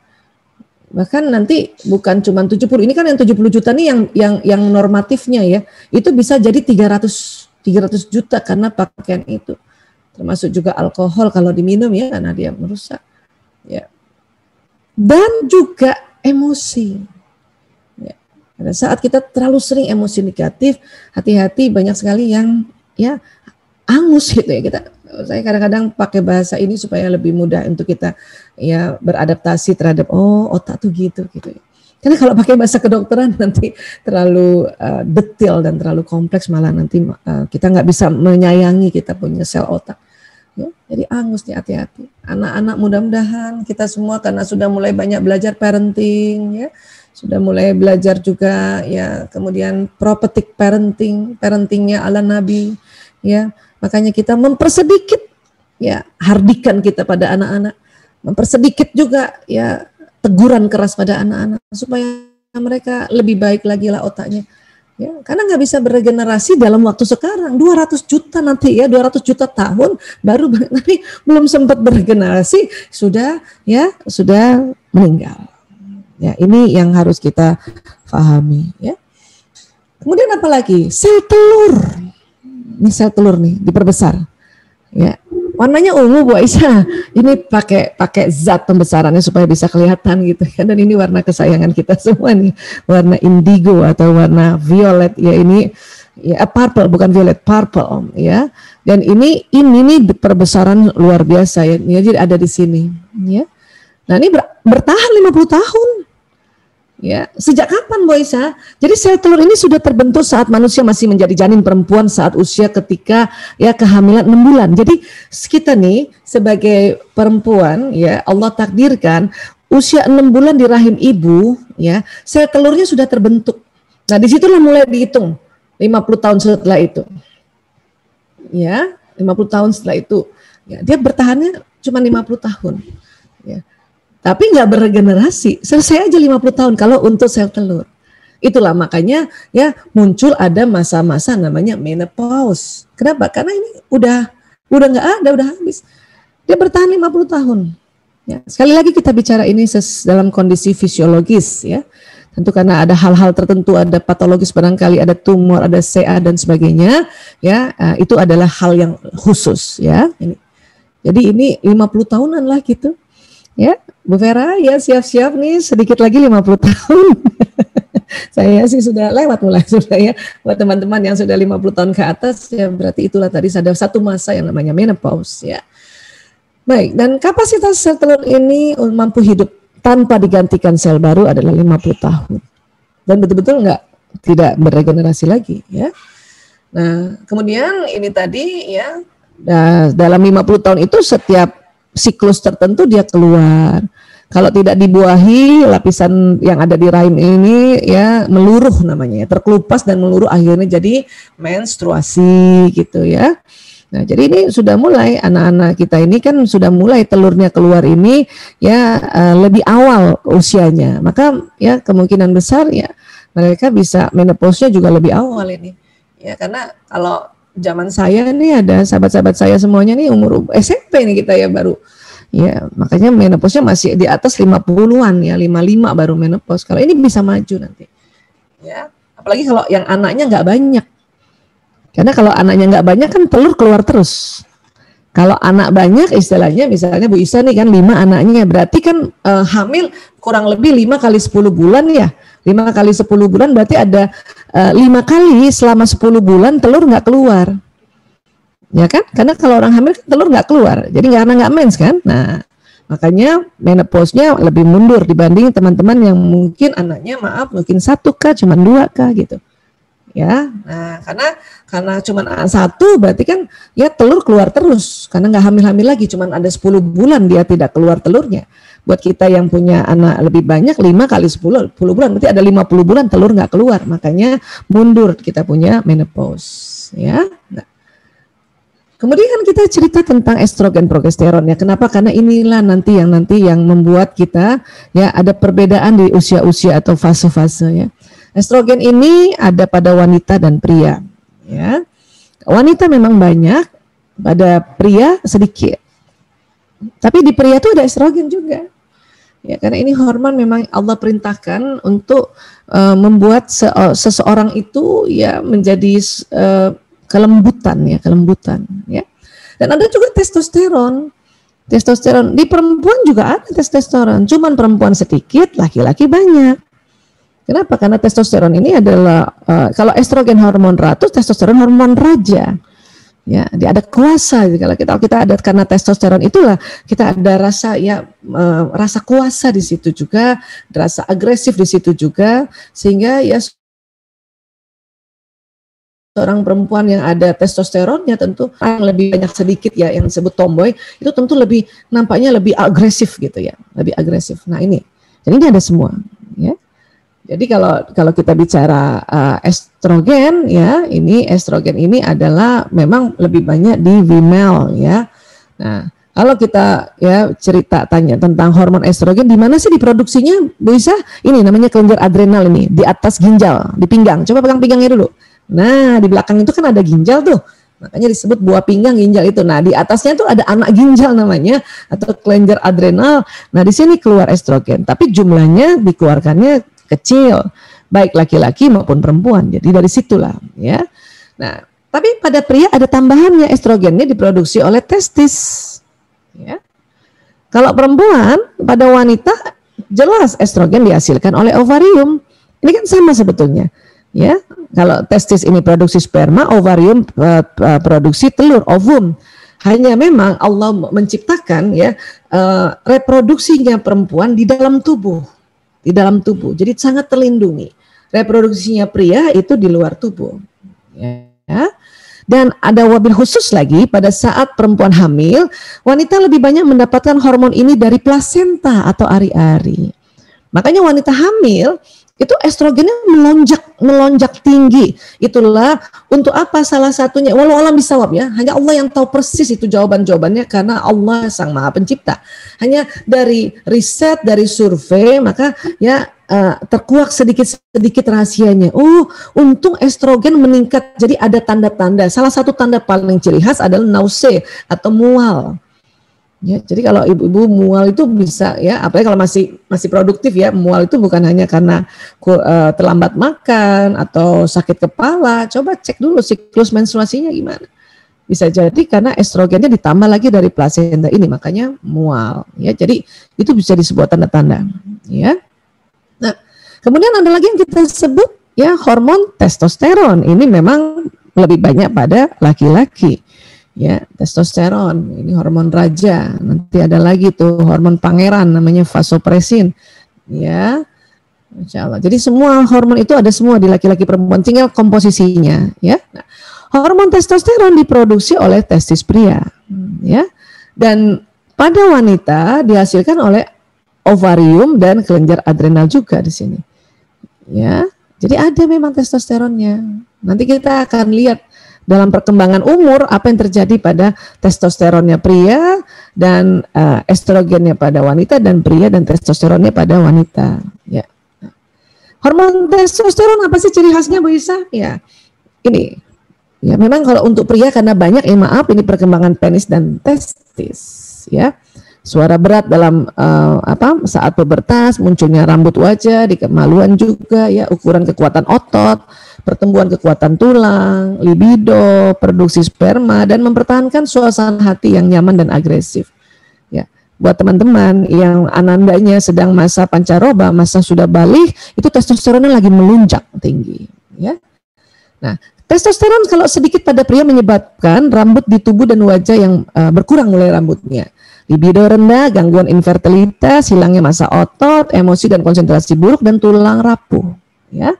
Bahkan nanti bukan cuma 70, ini kan yang 70 juta nih yang normatifnya ya, itu bisa jadi 300 juta karena pakaian itu. Termasuk juga alkohol kalau diminum ya, karena dia merusak. Ya. Dan juga emosi. Ya. Pada saat kita terlalu sering emosi negatif, hati-hati, banyak sekali yang ya angus gitu ya. Saya kadang-kadang pakai bahasa ini supaya lebih mudah untuk kita ya beradaptasi terhadap otak tuh gitu ya. Karena kalau pakai bahasa kedokteran nanti terlalu detail dan terlalu kompleks, malah nanti kita nggak bisa menyayangi kita punya sel otak. Ya, jadi angus nih, hati-hati. Anak-anak mudah-mudahan kita semua karena sudah mulai banyak belajar parenting ya. Sudah mulai belajar juga ya, kemudian prophetic parentingnya ala Nabi ya. Makanya kita mempersedikit ya hardikan kita pada anak-anak, mempersedikit juga ya teguran keras pada anak-anak supaya mereka lebih baik lagi lah otaknya. Ya, karena nggak bisa beregenerasi dalam waktu sekarang, 200 juta nanti ya, 200 juta tahun baru, tapi belum sempat beregenerasi sudah meninggal. Ya, ini yang harus kita pahami ya. Kemudian apa lagi? Sel telur. Ini sel telur nih diperbesar. Ya. Warnanya ungu Bu Aisyah. Ini pakai zat pembesarannya supaya bisa kelihatan gitu ya. Dan ini warna kesayangan kita semua nih. Warna indigo atau warna violet ya, ini ya purple, bukan violet, purple ya. Dan ini nih perbesaran luar biasa ya. Jadi ada di sini ya. Nah, ini bertahan 50 tahun. Ya, sejak kapan Bu Aisyah? Jadi sel telur ini sudah terbentuk saat manusia masih menjadi janin perempuan saat usia ketika ya kehamilan 6 bulan. Jadi kita nih sebagai perempuan ya, Allah takdirkan usia 6 bulan di rahim ibu ya, sel telurnya sudah terbentuk. Nah, disitulah mulai dihitung 50 tahun setelah itu. Ya, 50 tahun setelah itu. Ya, dia bertahannya cuma 50 tahun. Ya. Tapi nggak beregenerasi, selesai aja 50 tahun kalau untuk sel telur. Itulah makanya ya muncul ada masa-masa namanya menopause. Kenapa? Karena ini udah nggak ada, udah habis. Dia bertahan 50 tahun. Ya, sekali lagi kita bicara ini dalam kondisi fisiologis ya. Tentu karena ada hal-hal tertentu, ada patologis barangkali, ada tumor, ada CA dan sebagainya. Ya, itu adalah hal yang khusus ya. Jadi ini 50 tahunan lah gitu. Ya, Bu Vera ya siap-siap nih sedikit lagi 50 tahun. Saya sih sudah lewat mulai sudah ya. Buat teman-teman yang sudah 50 tahun ke atas ya berarti itulah tadi ada satu masa yang namanya menopause ya. Baik, dan kapasitas sel telur ini mampu hidup tanpa digantikan sel baru adalah 50 tahun. Dan betul-betul tidak beregenerasi lagi ya. Nah, kemudian ini tadi ya dalam 50 tahun itu setiap siklus tertentu dia keluar. Kalau tidak dibuahi, lapisan yang ada di rahim ini ya meluruh namanya, terkelupas dan meluruh akhirnya jadi menstruasi gitu ya. Nah, jadi ini sudah mulai anak-anak kita ini kan sudah mulai telurnya keluar ini ya lebih awal usianya. Maka ya kemungkinan besar ya mereka bisa menopause-nya juga lebih awal ini. Ya karena kalau zaman saya nih ada sahabat-sahabat saya semuanya nih umur SMP nih kita ya baru. Ya, makanya menopause-nya masih di atas 50-an ya, 55 baru menopause. Kalau ini bisa maju nanti. Ya, apalagi kalau yang anaknya nggak banyak. Karena kalau anaknya nggak banyak kan telur keluar terus. Kalau anak banyak istilahnya misalnya Bu Isa nih kan 5 anaknya, berarti kan hamil kurang lebih 5 kali 10 bulan ya. 5 kali 10 bulan berarti ada 5 kali selama 10 bulan telur nggak keluar. Ya kan? Karena kalau orang hamil telur nggak keluar. Jadi karena nggak mens kan? Nah, makanya menopause-nya lebih mundur dibanding teman-teman yang mungkin anaknya mungkin 1K, cuma 2K gitu. Ya, nah karena cuma 1 berarti kan ya telur keluar terus karena nggak hamil-hamil lagi, cuma ada 10 bulan dia tidak keluar telurnya. Buat kita yang punya anak lebih banyak 5 kali 10 bulan berarti ada 50 bulan telur nggak keluar, makanya mundur kita punya menopause ya. Nah, kemudian kita cerita tentang estrogen progesteron ya. Kenapa? Karena inilah nanti yang membuat kita ya ada perbedaan di usia-usia atau fase-fase ya. Estrogen ini ada pada wanita dan pria ya. Wanita memang banyak, pada pria sedikit. Tapi di pria itu ada estrogen juga. Ya, karena ini hormon memang Allah perintahkan untuk membuat seseorang itu ya menjadi kelembutan ya. Dan ada juga testosteron. Testosteron di perempuan juga ada testosteron, cuman perempuan sedikit, laki-laki banyak. Kenapa? Karena testosteron ini adalah kalau estrogen hormon ratu, testosteron hormon raja. Ya, dia ada kuasa. Kalau kita ada, karena testosteron itulah kita ada rasa rasa kuasa di situ juga, rasa agresif di situ juga, sehingga ya seorang perempuan yang ada testosteronnya tentu yang lebih banyak sedikit ya, yang disebut tomboy itu tentu lebih nampaknya lebih agresif gitu ya, lebih agresif. Nah ini, jadi ini ada semua ya. Jadi kalau kita bicara estrogen ya, ini estrogen ini adalah memang lebih banyak di female ya. Nah, kalau kita ya cerita tanya tentang hormon estrogen, di mana sih diproduksinya, Bu Isa? Ini namanya kelenjar adrenal ini, di atas ginjal, di pinggang. Coba pegang pinggangnya dulu. Nah, di belakang itu kan ada ginjal tuh. Makanya disebut buah pinggang ginjal itu. Nah, di atasnya tuh ada anak ginjal namanya atau kelenjar adrenal. Nah, di sini keluar estrogen, tapi jumlahnya dikeluarkannya kecil, baik laki-laki maupun perempuan. Jadi dari situlah ya. Nah, tapi pada pria ada tambahannya, estrogennya diproduksi oleh testis. Ya. Kalau perempuan, pada wanita jelas estrogen dihasilkan oleh ovarium. Ini kan sama sebetulnya. Ya, kalau testis ini produksi sperma, ovarium produksi telur, ovum. Hanya memang Allah menciptakan ya reproduksinya perempuan di dalam tubuh. Di dalam tubuh, jadi sangat terlindungi. Reproduksinya pria itu di luar tubuh. Ya. Dan ada wabil khusus lagi pada saat perempuan hamil, wanita lebih banyak mendapatkan hormon ini dari plasenta atau ari-ari. Makanya wanita hamil itu estrogennya melonjak tinggi. Itulah untuk apa salah satunya, walau alam bisawab ya, hanya Allah yang tahu persis itu jawabannya karena Allah Sang Maha Pencipta. Hanya dari riset, dari survei, maka ya terkuak sedikit rahasianya. Untung estrogen meningkat. Jadi ada tanda-tanda. Salah satu tanda paling ciri khas adalah nausea atau mual. Ya, jadi kalau ibu-ibu mual itu bisa ya, apalagi kalau masih produktif ya, mual itu bukan hanya karena terlambat makan atau sakit kepala. Coba cek dulu siklus menstruasinya gimana. Bisa jadi karena estrogennya ditambah lagi dari plasenta ini, makanya mual. Ya, jadi itu bisa disebut tanda-tanda. Ya. Nah, kemudian ada lagi yang kita sebut ya hormon testosteron. Ini memang lebih banyak pada laki-laki. Ya, testosteron ini hormon raja. Nanti ada lagi tuh hormon pangeran namanya vasopresin. Ya, Insya Allah. Jadi semua hormon itu ada semua di laki-laki perempuan, tinggal komposisinya. Ya, nah, hormon testosteron diproduksi oleh testis pria. Ya, dan pada wanita dihasilkan oleh ovarium dan kelenjar adrenal juga di sini. Ya, jadi ada memang testosteronnya. Nanti kita akan lihat dalam perkembangan umur apa yang terjadi pada testosteronnya pria dan estrogennya pada wanita, dan pria dan testosteronnya pada wanita. Ya. Hormon testosteron apa sih ciri khasnya, Bu Isa? Ya, ini. Ya, memang kalau untuk pria karena banyak, maaf, ini perkembangan penis dan testis. Ya, suara berat dalam saat pubertas, munculnya rambut wajah, di kemaluan juga. Ya, ukuran kekuatan otot, pertumbuhan kekuatan tulang, libido, produksi sperma, dan mempertahankan suasana hati yang nyaman dan agresif. Ya, buat teman-teman yang anandanya sedang masa pancaroba, masa sudah balik, itu testosteronnya lagi melunjak tinggi. Ya, nah testosteron kalau sedikit pada pria menyebabkan rambut di tubuh dan wajah yang berkurang mulai rambutnya. Libido rendah, gangguan infertilitas, hilangnya massa otot, emosi dan konsentrasi buruk, dan tulang rapuh. Ya.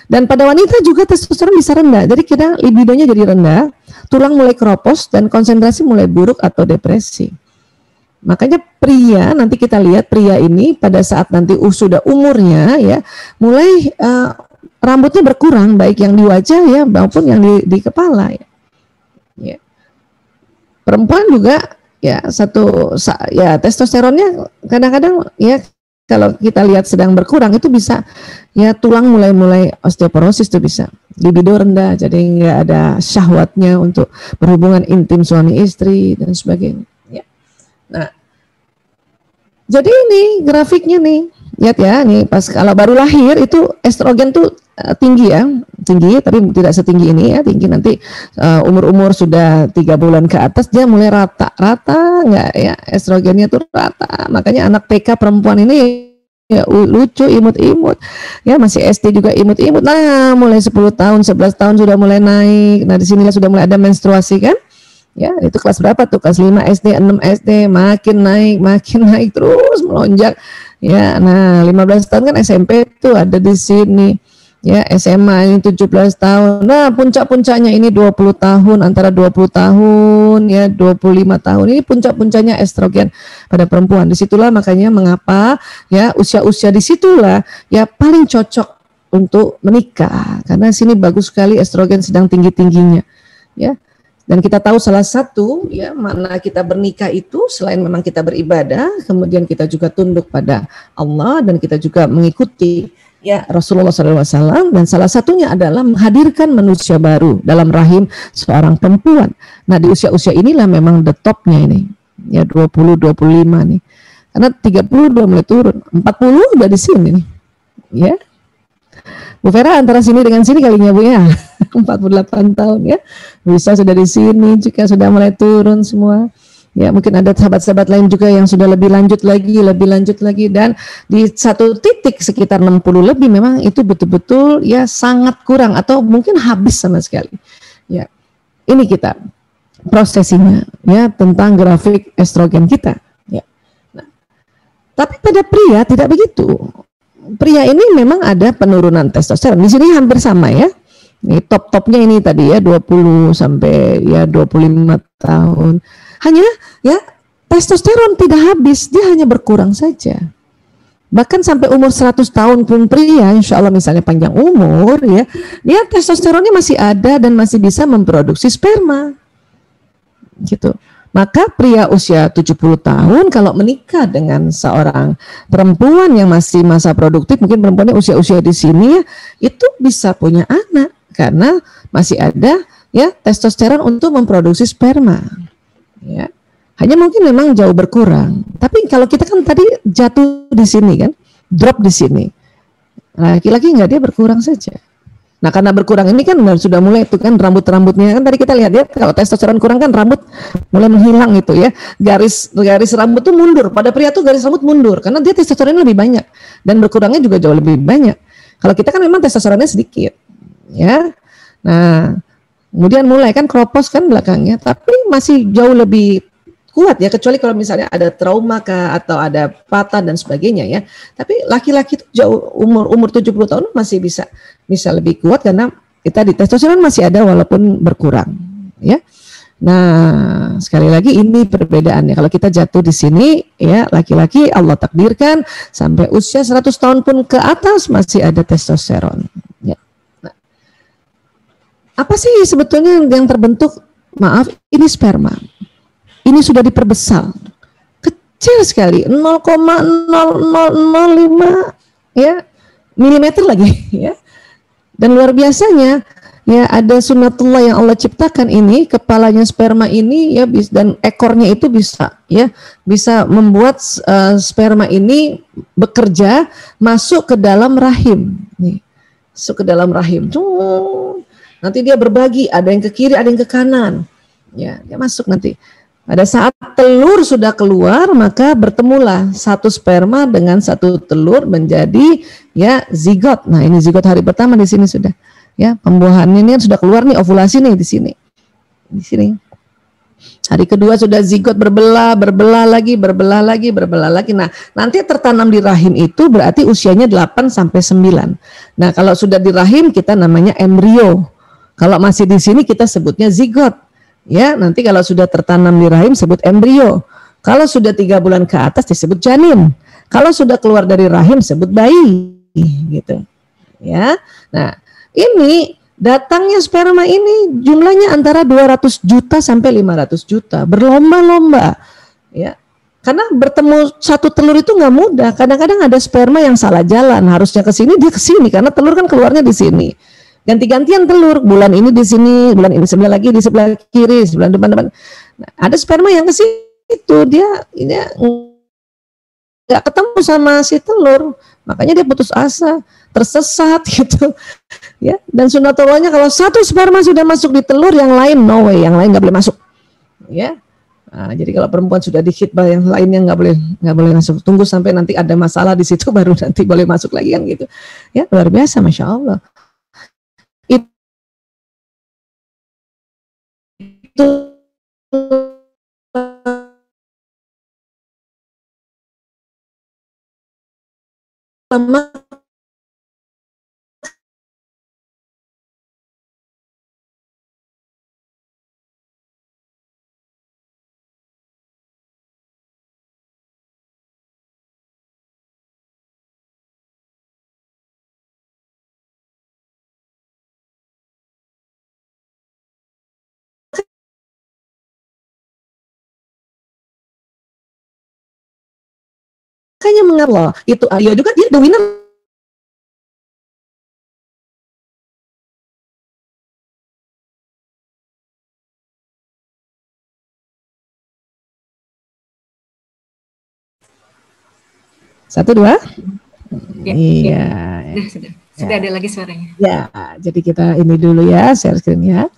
Dan pada wanita juga testosteron bisa rendah, jadi kita libidonya jadi rendah, tulang mulai keropos, dan konsentrasi mulai buruk atau depresi. Makanya pria, nanti kita lihat pria ini pada saat nanti sudah umurnya ya, mulai rambutnya berkurang, baik yang di wajah ya maupun yang di kepala. Ya. Perempuan juga ya testosteronnya kadang-kadang ya, kalau kita lihat sedang berkurang itu bisa ya tulang mulai osteoporosis, itu bisa libido rendah, jadi nggak ada syahwatnya untuk berhubungan intim suami istri dan sebagainya. Ya. Nah, jadi ini grafiknya nih, lihat ya, nih pas kalau baru lahir itu estrogen tuh tinggi tapi tidak setinggi ini ya, tinggi nanti umur sudah 3 bulan ke atas dia mulai rata nggak ya, estrogennya tuh rata. Makanya anak TK perempuan ini ya lucu, imut-imut. Ya masih SD juga imut-imut. Nah, mulai 10 tahun, 11 tahun sudah mulai naik. Nah, di sinilah sudah mulai ada menstruasi kan? Ya, itu kelas berapa tuh? Kelas 5 SD, 6 SD, makin naik terus melonjak. Ya, nah 15 tahun kan SMP tuh ada di sini. Ya, SMA ini 17 tahun. Nah, puncak-puncaknya ini 20 tahun, antara 20 tahun ya 25 tahun. Ini puncak-puncaknya estrogen pada perempuan. Disitulah makanya mengapa ya usia-usia disitulah ya paling cocok untuk menikah. Karena sini bagus sekali estrogen sedang tinggi-tingginya. Ya. Dan kita tahu salah satu ya makna kita bernikah itu selain memang kita beribadah, kemudian kita juga tunduk pada Allah dan kita juga mengikuti ya Rasulullah SAW, dan salah satunya adalah menghadirkan manusia baru dalam rahim seorang perempuan. Nah di usia-usia inilah memang the topnya ini ya 20-25 nih, karena 30 udah mulai turun, 40 udah di sini nih ya. Bu Vera antara sini dengan sini kalinya Bu ya 48 tahun ya, bisa sudah di sini juga sudah mulai turun semua. Ya mungkin ada sahabat-sahabat lain juga yang sudah lebih lanjut lagi, dan di satu titik sekitar 60 lebih memang itu betul-betul ya sangat kurang atau mungkin habis sama sekali. Ya ini kita prosesinya ya tentang grafik estrogen kita. Ya. Nah, tapi pada pria tidak begitu. Pria ini memang ada penurunan testosteron. Di sini hampir sama ya. Ini top-topnya ini tadi ya 20 sampai ya 25 tahun. Hanya ya testosteron tidak habis, dia hanya berkurang saja. Bahkan sampai umur 100 tahun pun pria, insya Allah misalnya panjang umur ya, dia testosteronnya masih ada dan masih bisa memproduksi sperma. Gitu. Maka pria usia 70 tahun kalau menikah dengan seorang perempuan yang masih masa produktif, mungkin perempuannya usia-usia di sini ya, itu bisa punya anak karena masih ada ya testosteron untuk memproduksi sperma. Ya. Hanya mungkin memang jauh berkurang. Tapi kalau kita kan tadi jatuh di sini kan, drop di sini. Laki-laki enggak, dia berkurang saja. Nah karena berkurang ini kan sudah mulai itu kan rambut-rambutnya kan tadi kita lihat ya, kalau testosteron kurang kan rambut mulai menghilang itu ya, garis rambut tuh mundur. Pada pria tuh garis rambut mundur karena dia testosteronnya lebih banyak dan berkurangnya juga jauh lebih banyak. Kalau kita kan memang testosteronnya sedikit ya. Nah kemudian mulai kan kropos kan belakangnya, tapi masih jauh lebih kuat ya, kecuali kalau misalnya ada trauma kah atau ada patah dan sebagainya ya. Tapi laki-laki itu jauh umur 70 tahun masih bisa lebih kuat karena kita di testosteron masih ada walaupun berkurang ya. Nah, sekali lagi ini perbedaannya. Kalau kita jatuh di sini ya, laki-laki Allah takdirkan sampai usia 100 tahun pun ke atas masih ada testosteron ya. Nah, apa sih sebetulnya yang terbentuk? Maaf, ini sperma. Ini sudah diperbesar, kecil sekali, 0,0005 ya milimeter lagi ya. Dan luar biasanya ya ada sunatullah yang Allah ciptakan ini, kepalanya sperma ini ya, dan ekornya itu bisa membuat sperma ini bekerja masuk ke dalam rahim nih, masuk ke dalam rahim. Nanti dia berbagi, ada yang ke kiri, ada yang ke kanan ya, dia masuk nanti. Pada saat telur sudah keluar, maka bertemulah satu sperma dengan satu telur menjadi ya zigot. Nah, ini zigot hari pertama di sini sudah. Ya, pembuahannya ini sudah keluar nih, ovulasi nih di sini. Di sini. Hari kedua sudah zigot berbelah lagi. Nah, nanti tertanam di rahim itu berarti usianya 8 sampai 9. Nah, kalau sudah di rahim kita namanya embrio. Kalau masih di sini kita sebutnya zigot. Ya, nanti kalau sudah tertanam di rahim sebut embrio. Kalau sudah 3 bulan ke atas disebut janin. Kalau sudah keluar dari rahim sebut bayi, gitu. Ya. Nah, ini datangnya sperma ini jumlahnya antara 200 juta sampai 500 juta, berlomba-lomba. Ya. Karena bertemu satu telur itu nggak mudah. Kadang-kadang ada sperma yang salah jalan, harusnya ke sini dia ke sini karena telur kan keluarnya di sini. Ganti-gantian telur, bulan ini di sini, bulan ini sebelah lagi di sebelah kiri, sebelah depan. Nah, ada sperma yang ke situ, dia nggak ketemu sama si telur, makanya dia putus asa, tersesat gitu, ya. Dan sunatullahnya kalau satu sperma sudah masuk di telur, yang lain no way, yang lain nggak boleh masuk, ya. Nah, jadi kalau perempuan sudah di khitbah, yang lainnya nggak boleh langsung, tunggu sampai nanti ada masalah di situ baru nanti boleh masuk lagi kan gitu. Ya luar biasa, Masya Allah. Itu lama makanya mengapa itu Ayo juga dia dominan. Satu dua. Ya, iya. Ya. Sudah ada lagi suaranya. Ya, jadi kita ini dulu ya, share screen-nya.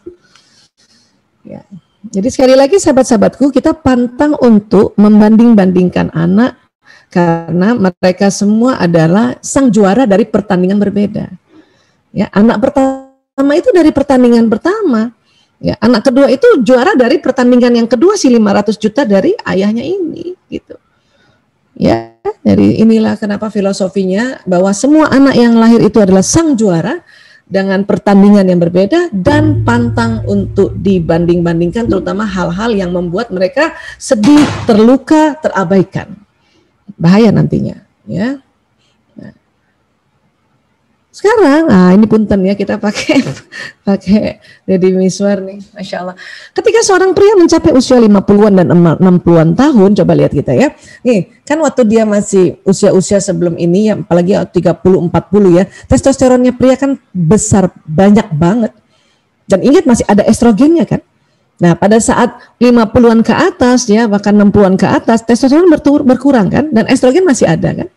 Ya. Jadi sekali lagi sahabat-sahabatku, kita pantang untuk membanding-bandingkan anak karena mereka semua adalah sang juara dari pertandingan berbeda. Ya, anak pertama itu dari pertandingan pertama. Ya, anak kedua itu juara dari pertandingan yang kedua, si 500 juta dari ayahnya ini, gitu. Ya, dari inilah kenapa filosofinya bahwa semua anak yang lahir itu adalah sang juara dengan pertandingan yang berbeda dan pantang untuk dibanding-bandingkan, terutama hal-hal yang membuat mereka sedih, terluka, terabaikan. Bahaya nantinya, ya. Nah. Sekarang, ini punten ya, kita pakai Deddy Miswar nih, Masya Allah. Ketika seorang pria mencapai usia 50-an dan 60-an tahun, coba lihat kita ya. Nih, kan waktu dia masih usia-usia sebelum ini, ya, apalagi 30-40 ya, testosteronnya pria kan besar, banyak banget. Dan ingat masih ada estrogennya kan. Nah, pada saat 50-an ke atas ya, bahkan 60-an ke atas, testosteron berkurang kan, dan estrogen masih ada kan.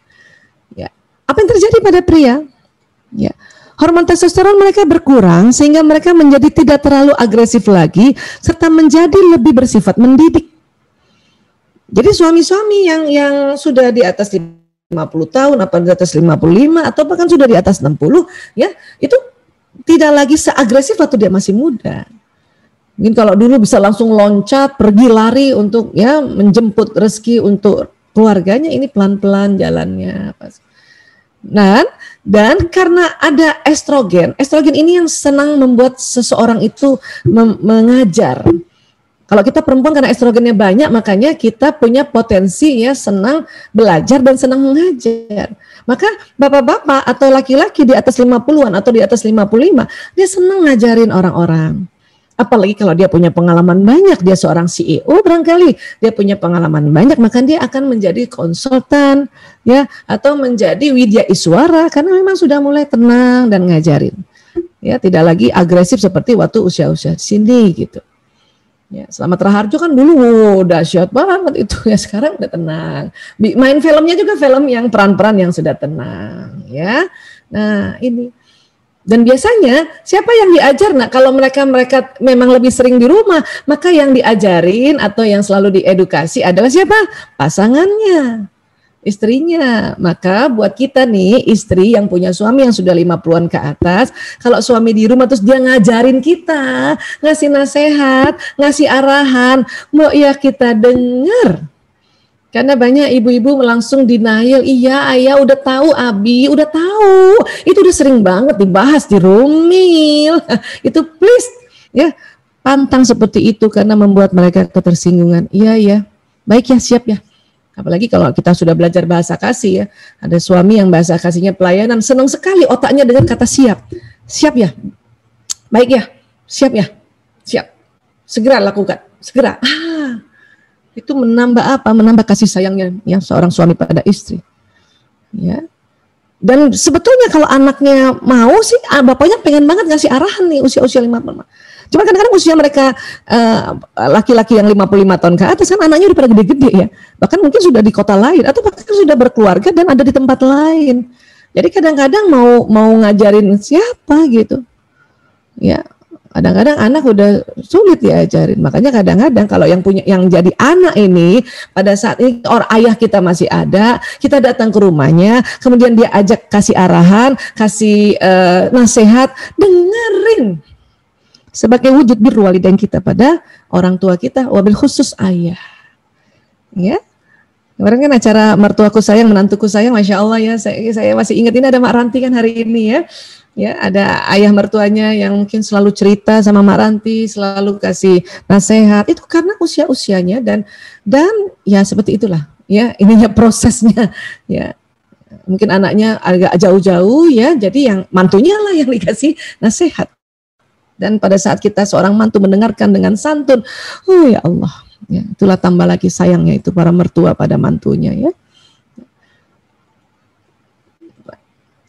Ya. Apa yang terjadi pada pria? Ya, hormon testosteron mereka berkurang sehingga mereka menjadi tidak terlalu agresif lagi serta menjadi lebih bersifat mendidik. Jadi suami-suami yang sudah di atas 50 tahun, apa di atas 55 atau bahkan sudah di atas 60 ya, itu tidak lagi seagresif waktu dia masih muda. Mungkin kalau dulu bisa langsung loncat, pergi lari untuk ya menjemput rezeki untuk keluarganya, ini pelan-pelan jalannya. Nah, dan karena ada estrogen ini yang senang membuat seseorang itu mengajar. Kalau kita perempuan karena estrogennya banyak, makanya kita punya potensi ya senang belajar dan senang mengajar. Maka bapak-bapak atau laki-laki di atas 50-an atau di atas 55, dia senang ngajarin orang-orang. Apalagi kalau dia punya pengalaman banyak, dia seorang CEO barangkali, dia punya pengalaman banyak, maka dia akan menjadi konsultan ya atau menjadi widya iswara karena memang sudah mulai tenang dan ngajarin. Ya, tidak lagi agresif seperti waktu usia-usia sini gitu. Ya, Slamet Raharjo kan dulu dahsyat banget itu ya, sekarang udah tenang. Main filmnya juga film yang peran-peran yang sudah tenang ya. Nah, ini. Dan biasanya siapa yang diajar? Nah, kalau mereka memang lebih sering di rumah, maka yang diajarin atau yang selalu diedukasi adalah siapa? Pasangannya, istrinya. Maka buat kita nih, istri yang punya suami yang sudah 50-an ke atas, kalau suami di rumah terus dia ngajarin kita, ngasih nasihat, ngasih arahan, mau ya kita dengar. Karena banyak ibu-ibu langsung denial, iya ayah udah tahu, Abi udah tahu, itu udah sering banget dibahas di Rumil. Itu please ya, pantang seperti itu karena membuat mereka ketersinggungan. Iya, baik ya, siap ya. Apalagi kalau kita sudah belajar bahasa kasih ya, ada suami yang bahasa kasihnya pelayanan, senang sekali otaknya dengan kata siap. Siap ya, baik ya, siap ya, siap. Segera lakukan, segera. Itu menambah apa? Menambah kasih sayangnya ya seorang suami pada istri. Ya. Dan sebetulnya kalau anaknya mau sih, bapaknya pengen banget ngasih arahan nih usia-usia 55. Cuma kadang-kadang usia mereka laki-laki yang 55 tahun ke atas kan anaknya udah pada gede-gede ya. Bahkan mungkin sudah di kota lain atau bahkan sudah berkeluarga dan ada di tempat lain. Jadi kadang-kadang mau ngajarin siapa gitu. Ya. Kadang-kadang anak udah sulit diajarin. Makanya kadang-kadang kalau yang jadi anak ini pada saat ini ayah kita masih ada, kita datang ke rumahnya, kemudian dia ajak kasih arahan, kasih nasihat, dengerin. Sebagai wujud birru walidain kita pada orang tua kita, wabil khusus ayah. Ya. Kemarin kan acara mertuaku sayang, menantuku sayang, Masya Allah ya, saya masih ingat ini ada Mak Ranti kan hari ini ya. Ya, ada ayah mertuanya yang mungkin selalu cerita sama Mak Ranti, selalu kasih nasihat. Itu karena usia-usianya dan ya seperti itulah. Ya, ininya prosesnya. Ya, mungkin anaknya agak jauh-jauh ya, jadi yang mantunya lah yang dikasih nasihat. Dan pada saat kita seorang mantu mendengarkan dengan santun, oh ya Allah, ya, itulah tambah lagi sayangnya itu para mertua pada mantunya ya.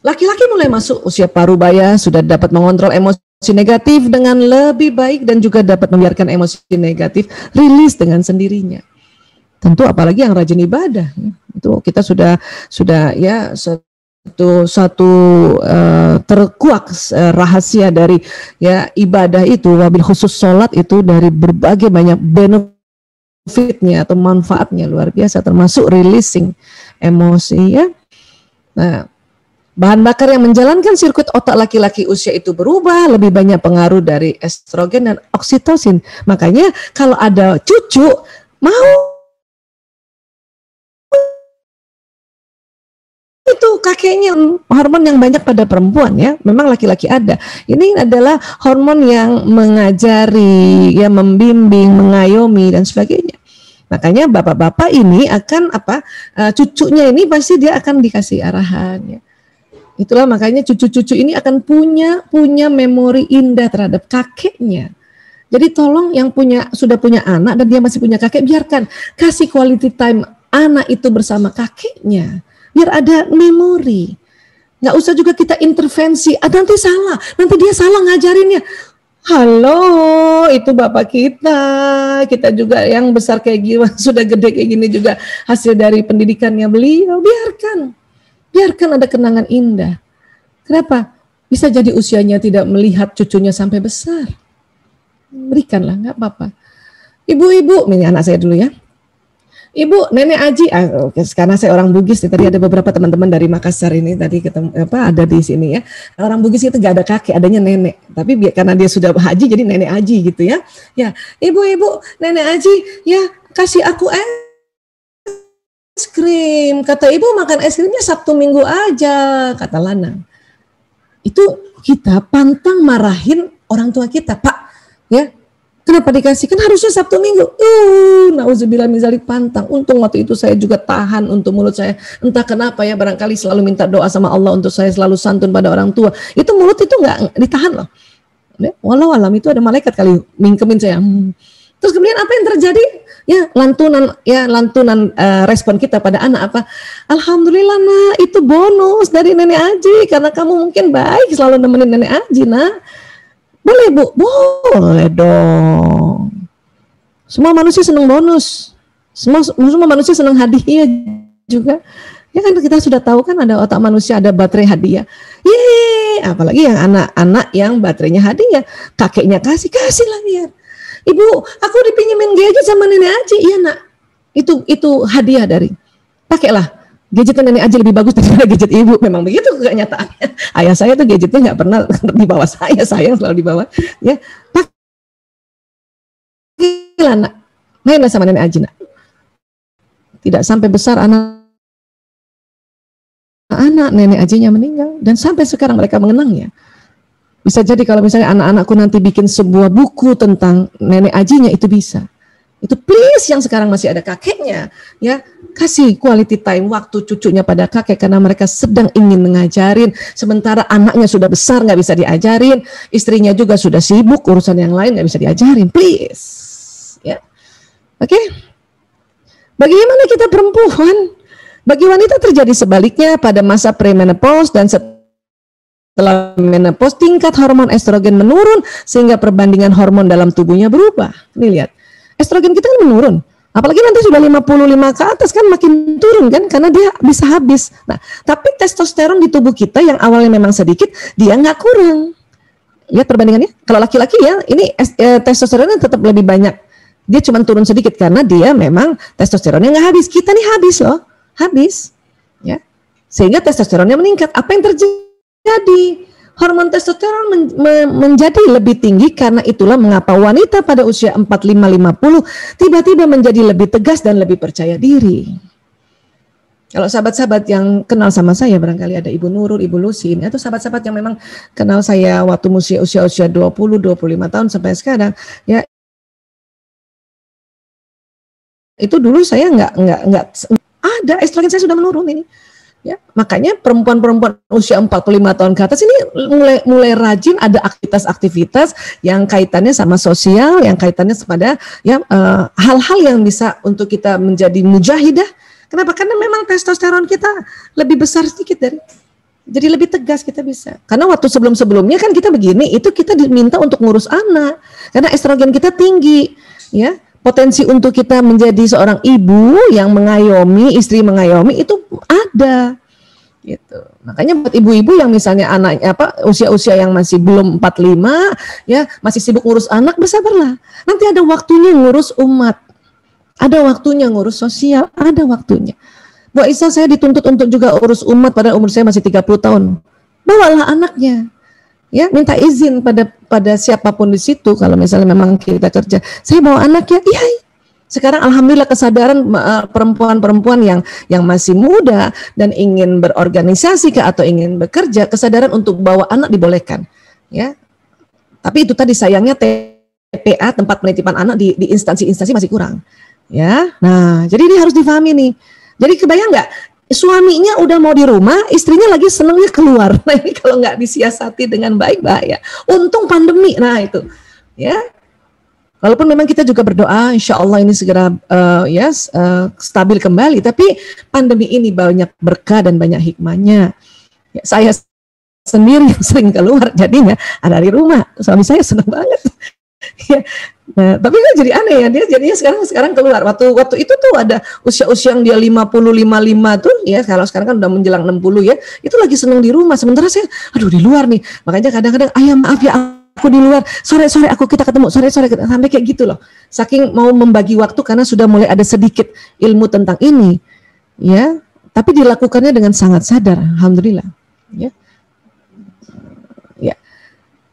Laki-laki mulai masuk usia parubaya sudah dapat mengontrol emosi negatif dengan lebih baik dan juga dapat membiarkan emosi negatif rilis dengan sendirinya. Tentu apalagi yang rajin ibadah, itu kita sudah ya satu terkuak rahasia dari ya ibadah itu, wabil khusus sholat itu dari berbagai banyak benefitnya atau manfaatnya luar biasa, termasuk releasing emosi ya. Nah, bahan bakar yang menjalankan sirkuit otak laki-laki usia itu berubah, lebih banyak pengaruh dari estrogen dan oksitosin. Makanya kalau ada cucu, mau itu kakeknya hormon yang banyak pada perempuan ya. Memang laki-laki ada. Ini adalah hormon yang mengajari, ya membimbing, mengayomi dan sebagainya. Makanya bapak-bapak ini akan cucunya ini pasti dia akan dikasih arahan ya. Itulah makanya cucu-cucu ini akan punya memori indah terhadap kakeknya. Jadi tolong yang sudah punya anak dan dia masih punya kakek, biarkan kasih quality time anak itu bersama kakeknya. Biar ada memori. Nggak usah juga kita intervensi. Nanti salah, nanti dia salah ngajarinnya. Halo, itu bapak kita juga yang besar kayak gini, sudah gede kayak gini juga hasil dari pendidikannya beliau. Biarkan ada kenangan indah. Kenapa? Bisa jadi usianya tidak melihat cucunya sampai besar. Berikanlah, nggak apa-apa. Ibu-ibu, ini anak saya dulu ya. Ibu, nenek Aji, karena saya orang Bugis, tadi ada beberapa teman-teman dari Makassar ini tadi ketemu ada di sini ya. Orang Bugis itu nggak ada kakek, adanya nenek. Tapi karena dia sudah haji, jadi nenek Aji gitu ya. Ya, ibu-ibu, nenek Aji, ya kasih aku es krim. Kata ibu makan es krimnya Sabtu Minggu aja, kata Lanang. Itu kita pantang marahin orang tua kita, Pak. Ya, kenapa dikasih? Kan harusnya Sabtu Minggu. Nauzubillah min zalik, pantang. Untung waktu itu saya juga tahan untuk mulut saya. Entah kenapa ya, barangkali selalu minta doa sama Allah untuk saya selalu santun pada orang tua. Itu mulut itu nggak ditahan loh. Walau alam itu ada malaikat kali mingkemin saya. Terus kemudian apa yang terjadi? Ya lantunan respon kita pada anak apa? Alhamdulillah nak, itu bonus dari nenek Aji karena kamu mungkin baik selalu nemenin nenek Aji nak. Boleh bu? Boleh dong. Semua manusia senang bonus. Semua manusia senang hadiah juga. Ya kan kita sudah tahu kan ada otak manusia ada baterai hadiah. Apalagi yang anak-anak yang baterainya hadiah, kakeknya kasih lah biar. Ibu, aku dipinjemin gadget sama nenek Aji. Iya nak, itu hadiah dari. Pakailah, gadgetnya nenek Aji lebih bagus daripada gadget ibu. Memang begitu kenyataannya. Ayah saya tuh gadgetnya nggak pernah dibawa saya yang selalu dibawa. Ya, pakailah nak, mainlah sama nenek Aji nak. Tidak sampai besar anak nenek Ajinya meninggal dan sampai sekarang mereka mengenangnya. Bisa jadi kalau misalnya anak-anakku nanti bikin sebuah buku tentang nenek Ajinya, itu bisa. Itu please yang sekarang masih ada kakeknya, ya kasih quality time waktu cucunya pada kakek karena mereka sedang ingin mengajarin. Sementara anaknya sudah besar nggak bisa diajarin, istrinya juga sudah sibuk urusan yang lain nggak bisa diajarin. Please, ya, oke. Bagaimana kita perempuan? Bagi wanita terjadi sebaliknya pada masa premenopause dan setelah menopause tingkat hormon estrogen menurun sehingga perbandingan hormon dalam tubuhnya berubah. Nih lihat, estrogen kita kan menurun. Apalagi nanti sudah 55 ke atas kan makin turun kan karena dia bisa habis. Nah, tapi testosteron di tubuh kita yang awalnya memang sedikit, dia nggak kurang. ya perbandingannya. Kalau laki-laki ya, ini testosteronnya tetap lebih banyak. Dia cuma turun sedikit karena dia memang testosteronnya nggak habis. Kita nih habis loh, habis. Ya, sehingga testosteronnya meningkat. Apa yang terjadi? Hormon testosteron menjadi lebih tinggi, karena itulah mengapa wanita pada usia 45-50 tiba-tiba menjadi lebih tegas dan lebih percaya diri. Kalau sahabat-sahabat yang kenal sama saya, barangkali ada Ibu Nurul, Ibu Lusin, atau sahabat-sahabat yang memang kenal saya waktu usia 20-25 tahun sampai sekarang, ya itu dulu saya nggak ada, estrogen saya sudah menurun ini. Ya, makanya perempuan-perempuan usia 45 tahun ke atas ini mulai rajin ada aktivitas-aktivitas yang kaitannya sama sosial, yang kaitannya kepada ya hal-hal yang bisa untuk kita menjadi mujahidah. Kenapa? Karena memang testosteron kita lebih besar sedikit jadi lebih tegas kita bisa. Karena waktu sebelum-sebelumnya kan kita begini, itu kita diminta untuk ngurus anak karena estrogen kita tinggi, ya. Potensi untuk kita menjadi seorang ibu yang mengayomi, istri mengayomi itu ada gitu. Makanya buat ibu-ibu yang misalnya anaknya usia-usia yang masih belum 45 ya, masih sibuk ngurus anak, bersabarlah. Nanti ada waktunya ngurus umat. Ada waktunya ngurus sosial, ada waktunya. Bu Isa, saya dituntut untuk juga urus umat pada umur saya masih 30 tahun. Bawalah anaknya. Ya, minta izin pada siapapun di situ. Kalau misalnya memang kita kerja, saya bawa anak ya. Iya. Sekarang alhamdulillah kesadaran perempuan-perempuan yang masih muda dan ingin berorganisasi atau ingin bekerja, kesadaran untuk bawa anak dibolehkan. Ya. Tapi itu tadi sayangnya TPA, tempat penitipan anak di instansi-instansi masih kurang. Ya. Nah, jadi ini harus difahami nih. Jadi kebayang nggak? Suaminya udah mau di rumah, istrinya lagi senengnya keluar. Nah ini kalau nggak disiasati dengan baik bahaya. Untung pandemi, nah itu, ya. Walaupun memang kita juga berdoa, insya Allah ini segera stabil kembali. Tapi pandemi ini banyak berkah dan banyak hikmahnya. Ya, saya sendiri sering keluar, jadinya ada di rumah. Suami saya senang banget. Ya. Nah, tapi kan jadi aneh ya, dia jadinya sekarang keluar. Waktu itu tuh ada usia yang dia 50-55 tuh ya, kalau sekarang kan udah menjelang 60 ya, itu lagi seneng di rumah. Sementara saya aduh di luar nih. Makanya kadang-kadang ayah maaf ya aku di luar. Sore kita ketemu, sore sampai kayak gitu loh. Saking mau membagi waktu karena sudah mulai ada sedikit ilmu tentang ini. Ya, tapi dilakukannya dengan sangat sadar, alhamdulillah. Ya.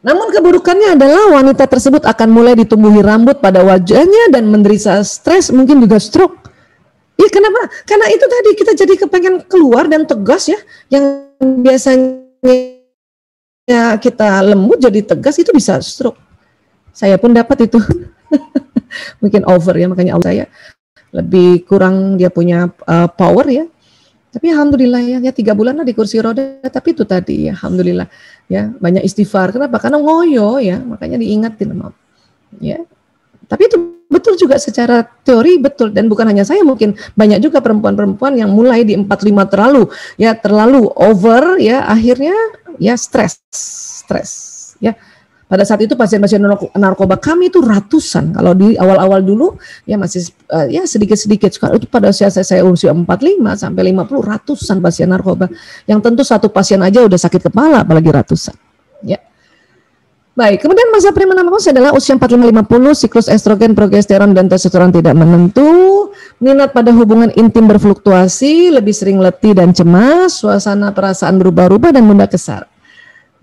Namun keburukannya adalah wanita tersebut akan mulai ditumbuhi rambut pada wajahnya dan menderita stres, mungkin juga stroke. Iya, kenapa? Karena itu tadi kita jadi kepengen keluar dan tegas ya, yang biasanya kita lembut jadi tegas itu bisa stroke. Saya pun dapat itu. Mungkin over ya, makanya saya lebih kurang dia punya power ya. Tapi alhamdulillah ya 3 bulan lah di kursi roda, tapi itu tadi ya alhamdulillah ya banyak istighfar. Kenapa? Karena ngoyo ya, makanya diingatin maaf. Ya. Tapi itu betul juga secara teori betul, dan bukan hanya saya, mungkin banyak juga perempuan-perempuan yang mulai di 45 terlalu over ya, akhirnya ya stres ya. Pada saat itu pasien-pasien narkoba kami itu ratusan. Kalau di awal-awal dulu ya masih ya sedikit-sedikit. Sekarang itu pada usia saya usia 45 sampai 50 ratusan pasien narkoba. Yang tentu satu pasien aja udah sakit kepala, apalagi ratusan. Ya. Baik, kemudian masa premenopause adalah usia 45-50, siklus estrogen, progesteron dan testosteron tidak menentu, minat pada hubungan intim berfluktuasi, lebih sering letih dan cemas, suasana perasaan berubah-ubah dan mudah kesal.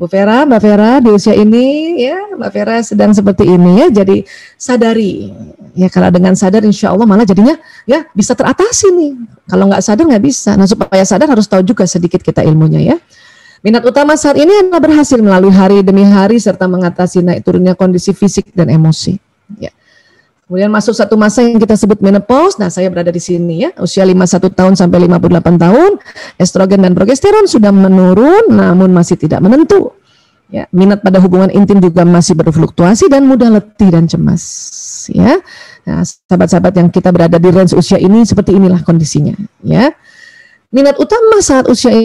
Mbak Vera di usia ini ya, Mbak Vera sedang seperti ini ya, jadi sadari ya, kalau dengan sadar insya Allah malah jadinya ya bisa teratasi nih. Kalau nggak sadar nggak bisa. Nah supaya sadar harus tahu juga sedikit kita ilmunya ya. Minat utama saat ini adalah berhasil melalui hari demi hari serta mengatasi naik turunnya kondisi fisik dan emosi. Ya. Kemudian masuk satu masa yang kita sebut menopause. Nah, saya berada di sini ya, usia 51 tahun sampai 58 tahun. Estrogen dan progesteron sudah menurun namun masih tidak menentu. Ya, minat pada hubungan intim juga masih berfluktuasi dan mudah letih dan cemas, ya. Nah, sahabat-sahabat yang kita berada di range usia ini seperti inilah kondisinya, ya. Minat utama saat usia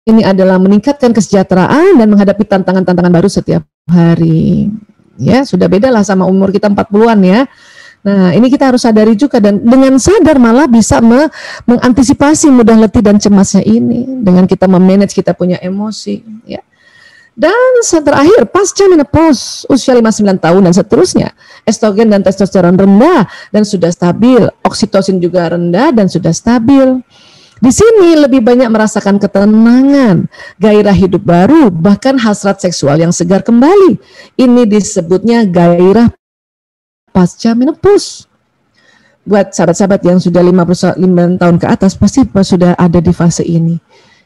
ini adalah meningkatkan kesejahteraan dan menghadapi tantangan-tantangan baru setiap hari. Ya, sudah beda lah sama umur kita 40-an ya. Nah, ini kita harus sadari juga, dan dengan sadar malah bisa mengantisipasi mudah letih dan cemasnya ini dengan kita memanage kita punya emosi ya. Dan terakhir, pasca menopause usia 59 tahun dan seterusnya, estrogen dan testosteron rendah dan sudah stabil, oksitosin juga rendah dan sudah stabil. Di sini lebih banyak merasakan ketenangan, gairah hidup baru, bahkan hasrat seksual yang segar kembali. Ini disebutnya gairah pasca menopause. Buat sahabat-sahabat yang sudah 59 tahun ke atas pasti sudah ada di fase ini,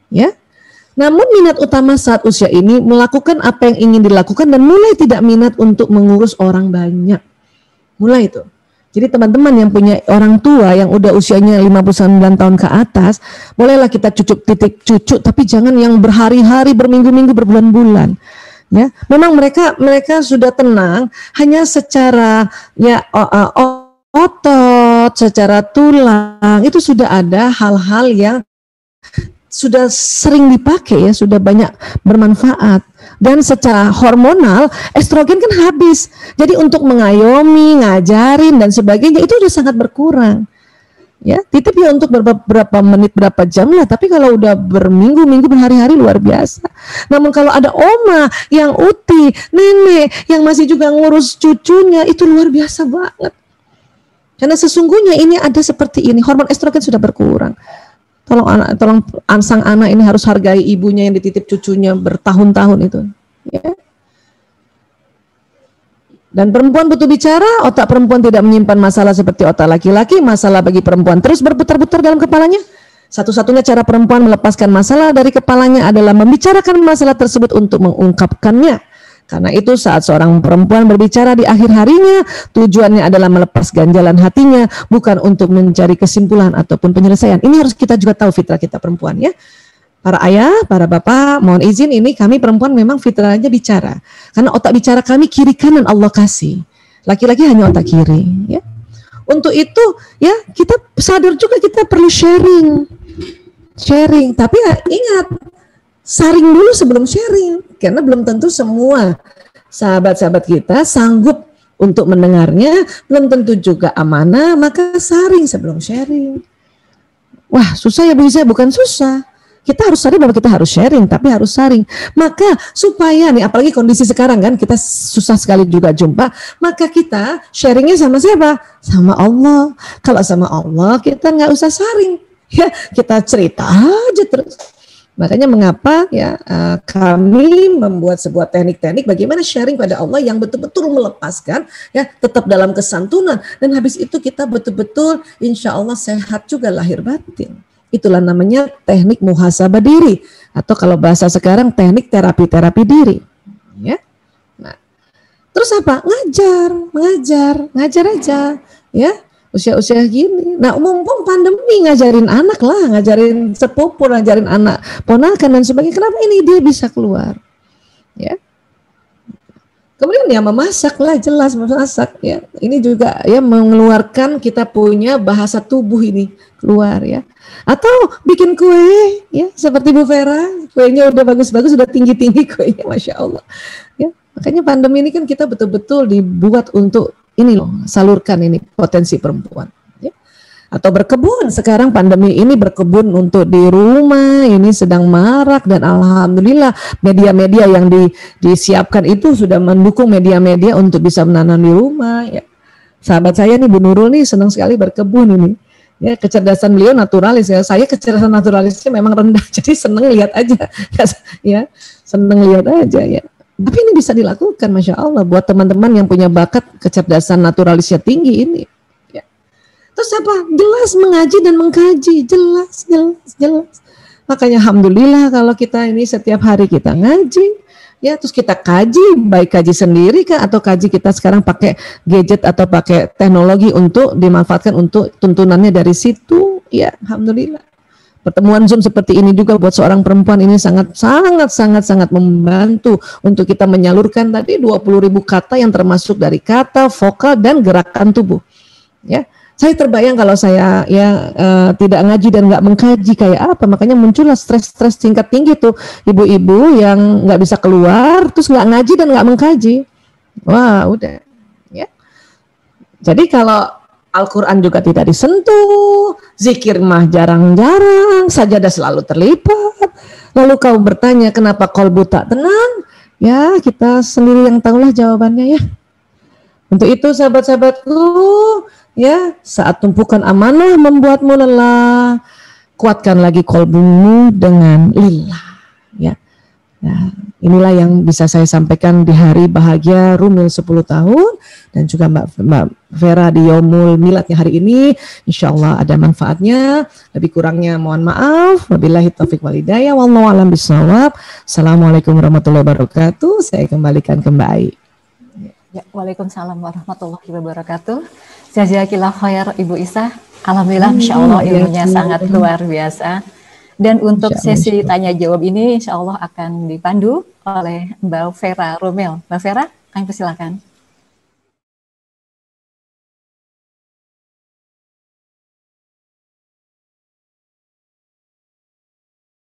ya. Namun minat utama saat usia ini melakukan apa yang ingin dilakukan dan mulai tidak minat untuk mengurus orang banyak. Mulai itu. Jadi teman-teman yang punya orang tua yang udah usianya 59 tahun ke atas, bolehlah kita titik cucu, tapi jangan yang berhari-hari, berminggu-minggu, berbulan-bulan. Ya, memang mereka sudah tenang hanya secara otot, secara tulang, itu sudah ada hal-hal yang sudah sering dipakai ya, sudah banyak bermanfaat. Dan secara hormonal, estrogen kan habis. Jadi untuk mengayomi, ngajarin dan sebagainya itu sudah sangat berkurang. Ya, titip ya untuk beberapa menit, berapa jam lah. Tapi kalau udah berminggu-minggu, berhari-hari luar biasa. Namun kalau ada oma yang uti, nenek yang masih juga ngurus cucunya, itu luar biasa banget. Karena sesungguhnya ini ada seperti ini, hormon estrogen sudah berkurang. Tolong sang anak ini harus hargai ibunya yang dititip cucunya bertahun-tahun itu. Ya. Dan perempuan butuh bicara, otak perempuan tidak menyimpan masalah seperti otak laki-laki. Masalah bagi perempuan terus berputar-putar dalam kepalanya. Satu-satunya cara perempuan melepaskan masalah dari kepalanya adalah membicarakan masalah tersebut untuk mengungkapkannya. Karena itu saat seorang perempuan berbicara di akhir harinya, tujuannya adalah melepas ganjalan hatinya, bukan untuk mencari kesimpulan ataupun penyelesaian. Ini harus kita juga tahu fitrah kita perempuan ya. Para ayah, para bapak, mohon izin ini kami perempuan memang fitrahnya bicara. Karena otak bicara kami kiri kanan Allah kasih. Laki-laki hanya otak kiri ya. Untuk itu ya kita sadar juga kita perlu sharing. Tapi ingat, saring dulu sebelum sharing, karena belum tentu semua sahabat-sahabat kita sanggup untuk mendengarnya, belum tentu juga amanah, maka saring sebelum sharing. Wah susah ya Bu Iza, bukan susah. Kita harus sadar bahwa kita harus sharing, tapi harus saring. Maka supaya nih, apalagi kondisi sekarang kan, kita susah sekali juga jumpa, maka kita sharingnya sama siapa? Sama Allah. Kalau sama Allah kita nggak usah saring, ya kita cerita aja terus. Makanya mengapa ya kami membuat sebuah teknik-teknik bagaimana sharing pada Allah yang betul-betul melepaskan ya, tetap dalam kesantunan, dan habis itu kita betul-betul insya Allah sehat juga lahir batin. Itulah namanya teknik muhasabah diri, atau kalau bahasa sekarang teknik terapi diri ya. Nah, terus apa? Ngajar aja ya. Usia-usia gini. Nah, mumpung pandemi ngajarin anak lah, ngajarin sepupu, ngajarin anak ponakan dan sebagainya. Kenapa ini dia bisa keluar? Ya. Kemudian ya memasak lah, jelas memasak ya. Ini juga ya mengeluarkan kita punya bahasa tubuh ini keluar ya. Atau bikin kue ya, seperti Bu Vera, kuenya udah bagus-bagus, udah tinggi-tinggi kuenya, Masya Allah. Ya. Makanya pandemi ini kan kita betul-betul dibuat untuk ini loh, salurkan ini potensi perempuan ya. Atau berkebun, sekarang pandemi ini berkebun untuk di rumah ini sedang marak, dan alhamdulillah media-media yang disiapkan itu sudah mendukung media-media untuk bisa menanam di rumah ya. Sahabat saya nih Bu Nurul nih senang sekali berkebun ini ya, kecerdasan beliau naturalis ya. Saya kecerdasan naturalisnya memang rendah, jadi seneng lihat aja ya, seneng lihat aja ya. Tapi ini bisa dilakukan, Masya Allah, buat teman-teman yang punya bakat kecerdasan naturalisnya tinggi ini. Ya. Terus apa? Jelas mengaji dan mengkaji, jelas. Makanya alhamdulillah kalau kita ini setiap hari kita ngaji, ya terus kita kaji, baik kaji sendiri kah, atau kaji kita sekarang pakai gadget atau pakai teknologi untuk dimanfaatkan untuk tuntunannya dari situ, ya alhamdulillah. Pertemuan Zoom seperti ini juga buat seorang perempuan ini sangat membantu untuk kita menyalurkan tadi 20.000 kata yang termasuk dari kata, vokal, dan gerakan tubuh. Ya, saya terbayang kalau saya tidak ngaji dan nggak mengkaji kayak apa, makanya muncullah stres tingkat tinggi tuh ibu-ibu yang nggak bisa keluar, terus nggak ngaji dan nggak mengkaji. Wah, udah. Ya. Jadi kalau Al-Quran juga tidak disentuh, zikir mah jarang-jarang, sajadah selalu terlipat. Lalu kau bertanya kenapa kolbu tak tenang? Ya, kita sendiri yang tahulah jawabannya ya. Untuk itu sahabat-sahabatku, ya, saat tumpukan amanah membuatmu lelah, kuatkan lagi kolbumu dengan lillah. Ya. Nah, inilah yang bisa saya sampaikan di hari bahagia Rumil 10 tahun dan juga Mbak Vera di Yaumul Miladnya hari ini. Insya Allah ada manfaatnya. Lebih kurangnya mohon maaf. Wabillahi taufiq wal hidayah. Wallahu a'lam bishawab. Assalamualaikum warahmatullahi wabarakatuh. Saya kembalikan ke Mbak Ai. Ya, waalaikumsalam warahmatullahi wabarakatuh. Jazakillah khair Ibu Isa. Alhamdulillah, insya Allah ilmunya sangat luar biasa. Dan untuk sesi tanya jawab ini insya Allah akan dipandu oleh Mbak Vera Romel. Mbak Vera, kami persilakan.